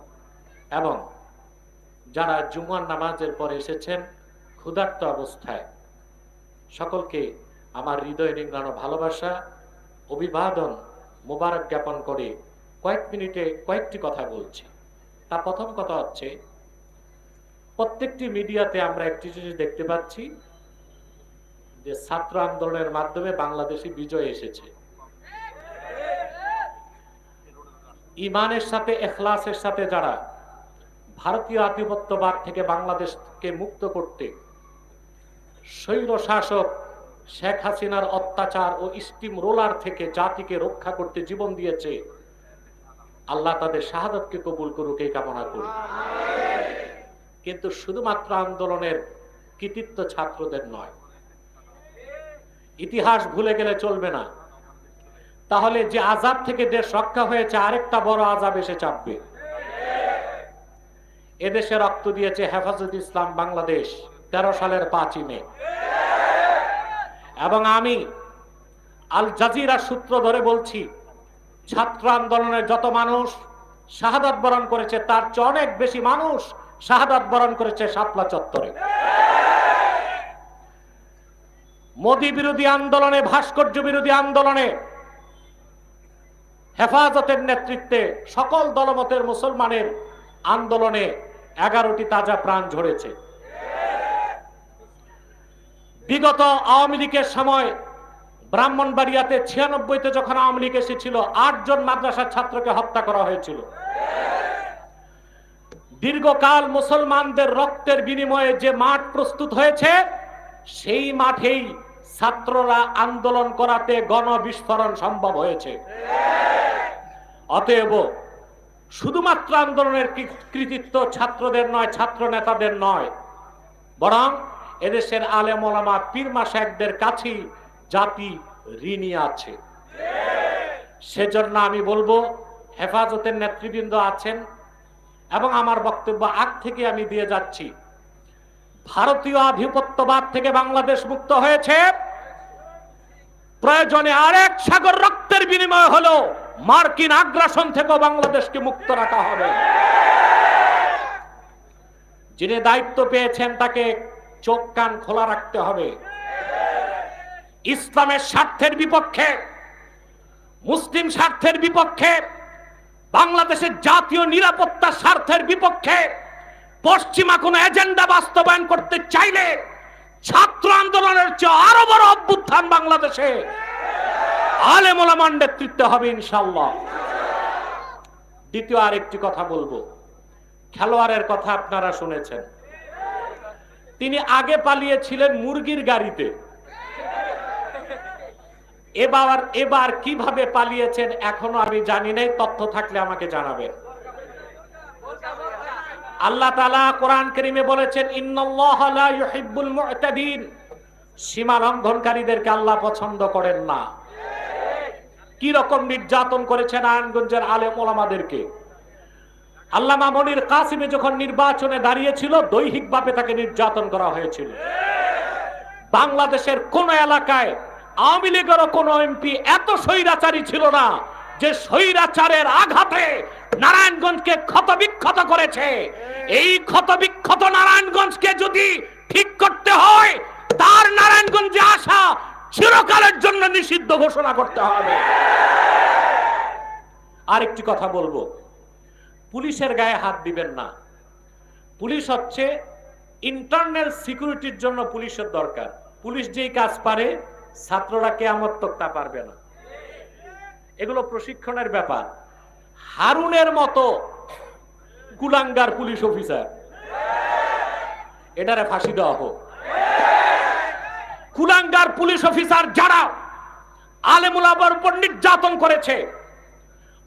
এবং যারা জুমার নামাজের পরে এসেছেন ক্ষুধার্ত অবস্থায়, সকলকে আমার হৃদয় নিংড়ানো ভালোবাসা, অভিবাদন, মোবারক জ্ঞাপন করে কয়েক মিনিটে কয়েকটি কথা বলছি। তা প্রথম কথা হচ্ছে, প্রত্যেকটি মিডিয়াতে আমরা একটি জিনিস দেখতে পাচ্ছি যে ছাত্র আন্দোলনের মাধ্যমে বাংলাদেশে বিজয় এসেছে। ঈমানের সাথে, ইখলাসের সাথে যারা ভারতীয় আধিপত্যবাদ থেকে বাংলাদেশকে মুক্ত করতে, স্বৈর শাসক শেখ হাসিনার অত্যাচার ও স্টিম রোলার থেকে জাতিকে রক্ষা করতে জীবন দিয়েছে, আল্লাহ তাদের শাহাদাতকে কবুল করুক এই কামনা করি। কিন্তু শুধুমাত্র আন্দোলনের কৃতিত্ব ছাত্রদের নয়, ইতিহাস ভুলে গেলে চলবে না। তাহলে যে আযাব থেকে দেশ রক্ষা হয়েছে, আরেকটা বড় আযাব এসে চাপবে। এদেশে রক্ত দিয়েছে হেফাজত ইসলাম বাংলাদেশ 13 সালের 5ই মে। এবং আমি আল জাজিরা সূত্র ধরে বলছি, ছাত্র আন্দোলনের যত মানুষ শাহাদাত বরণ করেছে তার চেয়ে অনেক বেশি মানুষ শাহাদাত বরণ করেছে শাপলা চত্বরে। মোদী বিরোধী আন্দোলনে, ভাস্কর্য বিরোধী আন্দোলনে হেফাজতের নেতৃত্বে সকল দলমতের মুসলমানের আন্দোলনে 11টি তাজা প্রাণ ঝরেছে। বিগত আওয়ামী লীগের সময় ব্রাহ্মণবাড়িয়াতে 96-তে যখন আওয়ামী লীগ এসেছিল 8 জন মাদ্রাসার ছাত্রকে হত্যা করা হয়েছিল। দীর্ঘকাল মুসলমানদের রক্তের বিনিময়ে যে মাঠ প্রস্তুত হয়েছে, সেই মাঠেই ছাত্ররা আন্দোলন করাতে গণবিস্ফোরণ সম্ভব হয়েছে। অতএব শুধুমাত্র আন্দোলনের কৃতিত্ব ছাত্রদের নয়, ছাত্র নেতাদের নয়, বরং এদেশের আলেম ওলামা পীর মাশায়েখদের কাছেই জাতি ঋণী আছে। সেজন্য আমি বলবো, হেফাজতের নেতৃবৃন্দ আছেন এবং আমার বক্তব্য আগ থেকে আমি দিয়ে যাচ্ছি, ভারতীয় আধিপত্যবাদ থেকে বাংলাদেশ মুক্ত হয়েছে। প্রয়োজনে আরেক সাগর রক্তের বিনিময় হলো মার্কিন আগ্রাসন থেকে বাংলাদেশকে মুক্ত রাখা হবে। যিনি দায়িত্ব পেয়েছেন তাকে চোখ কান খোলা রাখতে হবে। ইসলামের স্বার্থের বিপক্ষে, মুসলিম স্বার্থের বিপক্ষে, বাংলাদেশের জাতীয় নিরাপত্তার স্বার্থের বিপক্ষে পশ্চিমা কোন এজেন্ডা বাস্তবায়ন করতে চাইলে ছাত্র আন্দোলনের চেয়ে আরো বড় অভ্যুত্থান বাংলাদেশে আলেম ওলামার নেতৃত্বে হবে ইনশাআল্লাহ। দ্বিতীয় আরেকটি কথা বলবো, খেলোয়াড়ের কথা আপনারা শুনেছেন। তিনি পালিয়েছিলেন মুরগির গাড়িতে। এবার কিভাবে পালিয়েছেন এখনো আমি জানি নাই, তথ্য থাকলে আমাকে জানাবেন। আল্লাহ তাআলা কোরআন কারীমে বলেছেন, ইন্নাল্লাহা লা ইউহিব্বুল মু'তাদিন, সীমা লঙ্ঘনকারীদেরকে আল্লাহ পছন্দ করেন না। কি রকম নির্যাতন করেছেন নারায়ণগঞ্জের আলেম ওলামাদেরকে। আল্লামা মনির কাসিমে যখন নির্বাচনে দাঁড়িয়েছিল, দৈহিকভাবে তাকে নির্যাতন করা হয়েছিল। বাংলাদেশের কোন এলাকায় আওয়ামী লীগের কোন এমপি এত স্বৈরাচারী ছিল না যে স্বৈরাচারের আঘাতে নারায়ণগঞ্জকে ক্ষতবিক্ষত করেছে। এই ক্ষতবিক্ষত নারায়ণগঞ্জকে যদি ঠিক করতে হয়, তার নারায়ণগঞ্জে আসা চিরকালের জন্য নিষিদ্ধ ঘোষণা করতে হবে। আরেকটি কথা বলবো, পুলিশের গায়ে হাত দিবেন না। পুলিশ হচ্ছে ইন্টারনাল সিকিউরিটির জন্য পুলিশের দরকার। পুলিশ যেই কাজ পারে ছাত্ররা কিয়ামত তক তা পারবে না। এগুলো প্রশিক্ষণের ব্যাপার। হারুনের মতো কুলাঙ্গার পুলিশ অফিসার, এটারে ফাঁসি দেওয়া হোক। কুলাঙ্গার পুলিশ অফিসার যারা আলেম ওলামার উপর নির্যাতন করেছে,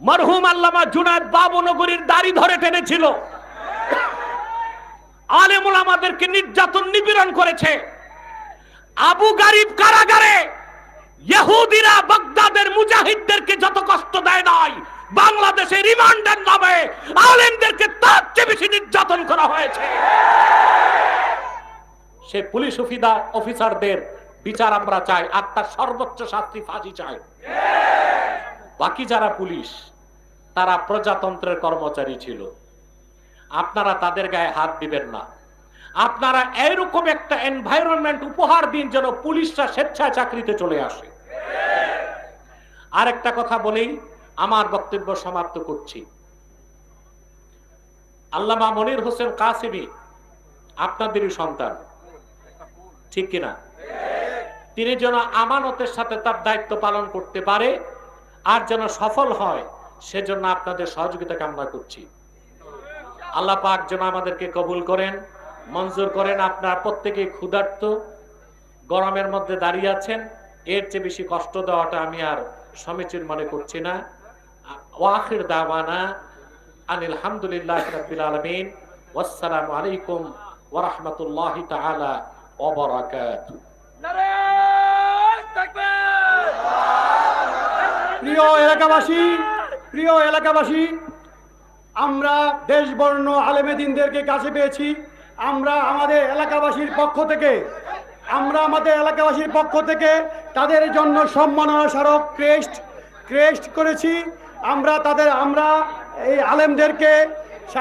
মরহুম আল্লামা জুনায়েদ বাবুনগরীর দাড়ি ধরে টেনেছিল, আলেম ওলামাদেরকে নির্যাতন নিপীড়ন করেছে। আবু গারিব কারাগারে ইহুদিরা বাগদাদের মুজাহিদদেরকে যত কষ্ট দেয় নাই, বাংলাদেশে রিমান্ডের নামে আলেমদেরকে তার চেয়ে বেশি নির্যাতন করা হয়েছে। সে পুলিশ অফিসারদের বিচার আমরা চাই, আর তার সর্বোচ্চ শাস্তি ফাঁসি চাই। বাকি যারা পুলিশ, তারা প্রজাতন্ত্রের কর্মচারী ছিল। আপনারা তাদের গায়ে হাত দিবেন না। আপনারা এরকম একটা এনভায়রনমেন্ট উপহার দিন যেন পুলিশরা স্বেচ্ছায় চাকরিতে চলে আসে। আরেকটা কথা বলেই আমার বক্তব্য সমাপ্ত করছি। আল্লামা মনির হোসেন কাসিমি আপনাদেরই সন্তান, ঠিক কিনা? তিনি যেন আমানতের সাথে তার দায়িত্ব পালন করতে পারে আর যেন সফল হয়, সেজন্য আপনাদের সহযোগিতা কামনা করছি। আল্লাহ পাক যেন আমাদেরকে কবুল করেন, মঞ্জুর করেন। আপনারা প্রত্যেকেই ক্ষুধার্ত, গরমের মধ্যে দাঁড়িয়ে আছেন, এর চেয়ে বেশি কষ্ট দেওয়াটা আমি আর সমীচীন মনে করছি না। ওয়াখির দাওয়ানা আনিল হামদুলিল্লাহি রাব্বিল আলামিন, ওয়াসসালামু আলাইকুম ওয়া রাহমাতুল্লাহি তাআলা ওয়া বারাকাতুহু। প্রিয় এলাকাবাসী, আমরা দেশবর্ণ আলেমেদিনদেরকে কাছে পেয়েছি। আমরা আমাদের এলাকাবাসীর পক্ষ থেকে তাদের জন্য সম্মাননা স্মারক ক্রেস্ট করেছি। আমরা এই আলেমদেরকে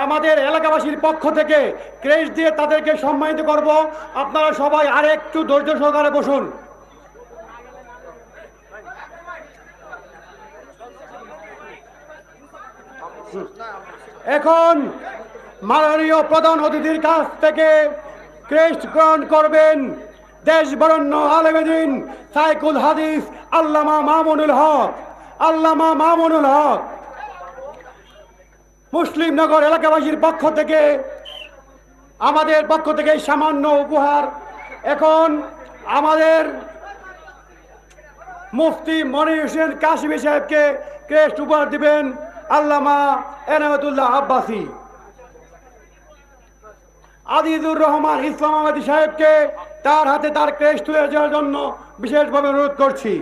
আমাদের এলাকাবাসীর পক্ষ থেকে ক্রেস্ট দিয়ে তাদেরকে সম্মানিত করব। আপনারা সবাই আরেকটু ধৈর্য সহকারে বসুন। এখন মাননীয় প্রধান অতিথির কাছ থেকে ক্রেস্ট গ্রহণ করবেন দেশ বরেণ্য আলেমেদিন সাইকুল হাদিস আল্লামা মামুনুল হক। মুসলিম নগর এলাকাবাসীর পক্ষ থেকে আমাদের পক্ষ থেকে সামান্য উপহার। এখন আমাদের মুফতি মনির হোসেন কাশিমি সাহেবকে ক্রেস্ট উপহার দিবেন আল্লামা এনায়েতুল্লাহ আব্বাসী। আজিজুর রহমান ইসলামাবাদী সাহেবকে তার হাতে তার ক্রেস্ট তুলে দেওয়ার জন্য বিশেষভাবে অনুরোধ করছি।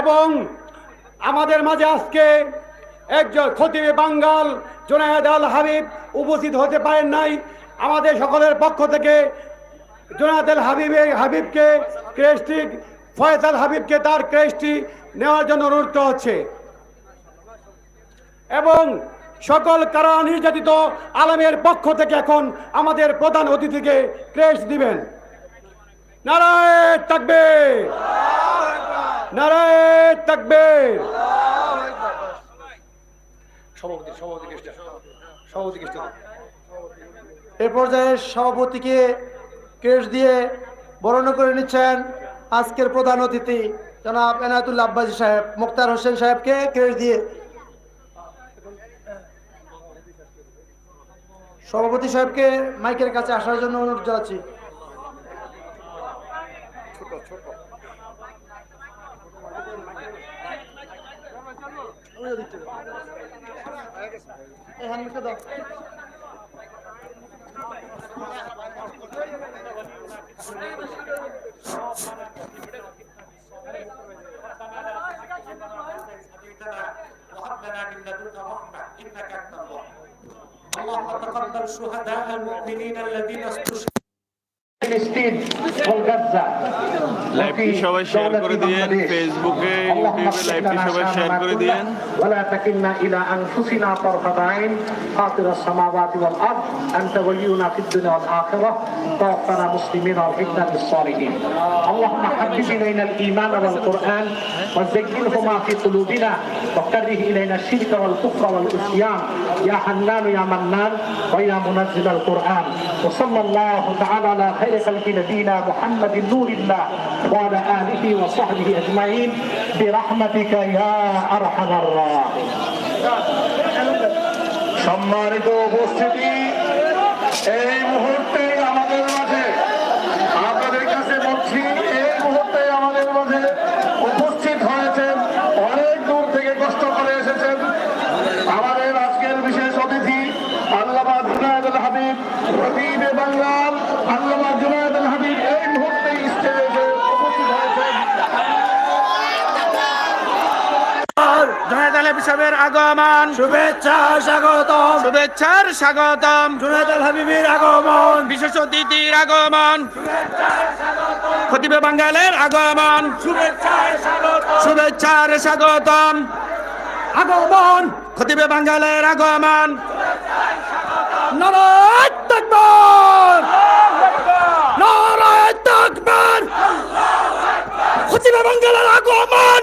এবং আমাদের মাঝে আজকে একজন খতিবে বাঙ্গাল জুনায়েদ আল হাবিব উপস্থিত হতে পারেন নাই। আমাদের সকলের পক্ষ থেকে জুনায়েদ আল হাবিবকে ফয়সাল হাবিবকে তার ক্রেস্টটি নেওয়ার জন্য অনুরোধ করা হচ্ছে। এবং সকল কারা নির্যাতিত আলেমের পক্ষ থেকে এখন আমাদের প্রধান অতিথিকে ক্রেস্ট দিবেন। নারায়ে তাকবীর, নারায়ে তাকবীর। এ পর্যায়ে সভাপতিকে ক্রেস্ট দিয়ে বরণ করে নিচ্ছেন আজকের প্রধান অতিথি জনাব এনায়েতুল্লাহ আব্বাসী সাহেব। মুক্তার হোসেন সাহেবকে ক্রেস্ট দিয়ে সভাপতি সাহেবকে মাইকের কাছে আসার জন্য অনুরোধ জানাচ্ছি। اللهم تقبل شهداء المؤمنين الذين استشهدوا فلسطين وغزة লাইভটি সবাই শেয়ার করে দিয়েন, ফেসবুকে ইউটিউবে লাইভটি সবাই শেয়ার করে দিয়েন। ولا تكلنا إلى أنفسنا طرفة عين فاطر السماوات والأرض أنت ولينا في الدنيا والآخرة توفنا مسلمين والحقنا بالصالحين. اللهم حبب إلينا الإيمان والقرآن وزينهما في قلوبنا وكره إلينا الشرك والكفر والعصيان يا حنان يا منان ويا منزل القرآن. وصلى الله تعالى على خير خلق نبينا محمد نور الله وعلى آله وصحبه أجمعين برحمتك يا أرحم الراحمين. সম্মানিত উপস্থিতি, এই মুহূর্তে আমাদের মাঝে আপনাদের কাছে বলছি, এই মুহূর্তে আমাদের মাঝে উপস্থিত হয়েছেন, অনেক দূর থেকে কষ্ট করে এসেছেন আমাদের আজকের বিশেষ অতিথি আল্লামা জুনায়েদ আল হাবিব, খতিবে বাঙ্গাল আল্লামা জুনায়েদ আল হাবিব এই মুহূর্তে স্টেজে উপস্থিত হয়েছেন। জুনায়েদ আল হাবিব সাহেবের আগমন, শুভেচ্ছার স্বাগতম। জুনায়েদ আল হাবিবের আগমন, বিশেষ অতিথির আগমন, খতিবে বাঙ্গালের আগমন, শুভেচ্ছার স্বাগতম। আগমন, খতিবে বাঙ্গালের আগমন। নারায়ে তাকবীর, নারায়ে তাকবীর। খতিবে বাঙ্গালের আগমন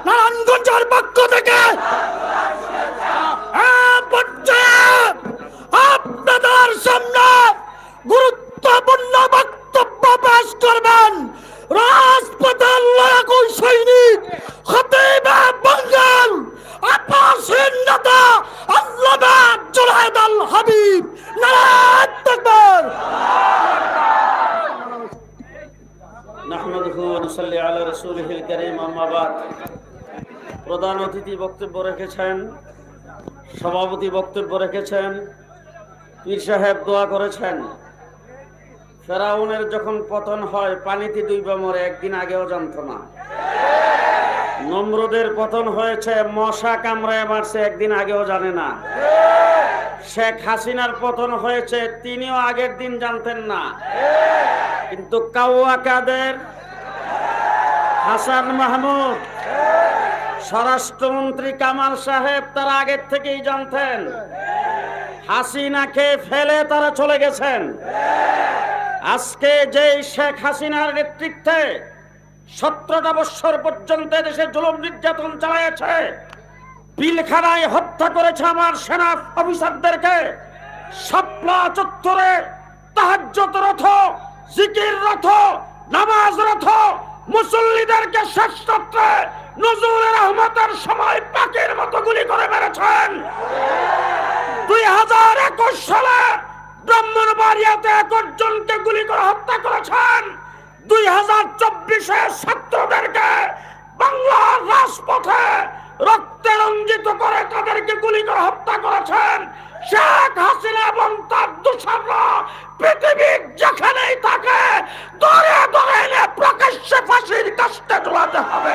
নারায়ণগঞ্জের পক্ষ থেকে আপনাদের সামনে গুরুত্বপূর্ণ বক্তব্য পেশ করবেন রাজপথের লড়াকু সৈনিক খতিবে বাঙ্গাল আপাসীন নেতা আল্লামা জুনায়েদ আল হাবিব। নারায়ে তাকবীর। নাহমাদুহু ওয়া নুসাল্লি আলা রাসূলিহিল কারীম, আম্মা বাদ। প্রধান অতিথি বক্তব্য রেখেছেন, সভাপতি বক্তব্য রেখেছেন, পীর সাহেব দোয়া করেছেন, ফেরাউনের যখন পতন হয় পানিতে ডুইবা মরে, একদিন আগেও জানতো না। নমরুদের পতন হয়েছে মশা কামড়ায় মারছে, একদিন আগেও জানে না। শেখ হাসিনার পতন হয়েছে, তিনিও আগের দিন জানতেন না। কিন্তু কাওয়া কাদের, হাসান মাহমুদ, স্বরাষ্ট্রমন্ত্রী কামাল সাহেব তারা আগের থেকেই জানতেন। হাসিনাকে ফেলে তারা চলে গেছেন। আজকে যে শেখ হাসিনার নেতৃত্বে 17টা বছর পর্যন্ত দেশে জুলুম নির্যাতন চালিয়েছে, পিলখানায় হত্যা করেছে আমার সেনা অফিসারদেরকে, শাপলা চত্বরে তাহাজ্জুদ রত, জিকির রত, নামাজ রত মুসল্লিদেরকে শেষ রাত্রে নজরুলের রহমতের সময় পাখির মতো গুলি করে মেরেছেন। 2021 সালে ব্রাহ্মণবাড়িয়াতে 21 জনকে গুলি করে হত্যা করেছেন। 2024-এ ছাত্রদেরকে বাংলার রাজপথে রক্তে রঞ্জিত করে তাদেরকে গুলি করে হত্যা করেছেন। শেখ হাসিনা এবং তার দোসররা পৃথিবীর যেখানেই থাকে ধরে ধরে এনে প্রকাশ্যে ফাঁসির কাস্টে ঝুলাতে হবে।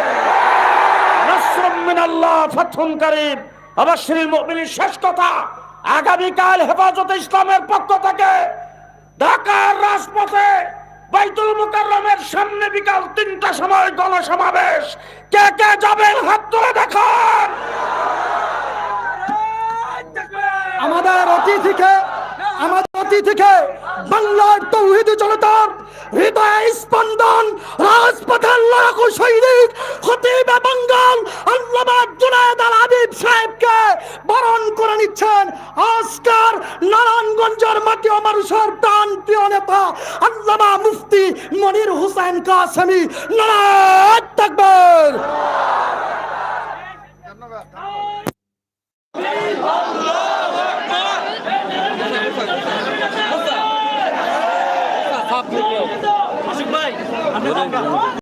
নাসরুম মিনাল্লাহ ফাতহুন কারীব। অবশ্যই মুমিনের শেষ কথা, আগামীকাল হেফাজতে ইসলামের পক্ষ থেকে ঢাকার রাজপথে বাইতুল মুকাররমের সামনে বিকাল 3টার সময় গণসমাবেশ। কে কে যাবেন হাত তুলে দেখান। আমাদের অতিথিকে বাংলার তৌহিদি জনতার হৃদয় স্পন্দন, রাজপথের লড়াকু সৈনিক, খতিবে বাঙ্গাল আল্লামা জুনায়েদ আল হাবিব সাহেবকে বরণ করে নিচ্ছেন আজকের নারায়ণগঞ্জের মাটি ও মানুষের প্রাণ প্রিয় নেতা আল্লামা মুফতি মনির হোসেন কাসেমি। নারায়ণ তাকবীর।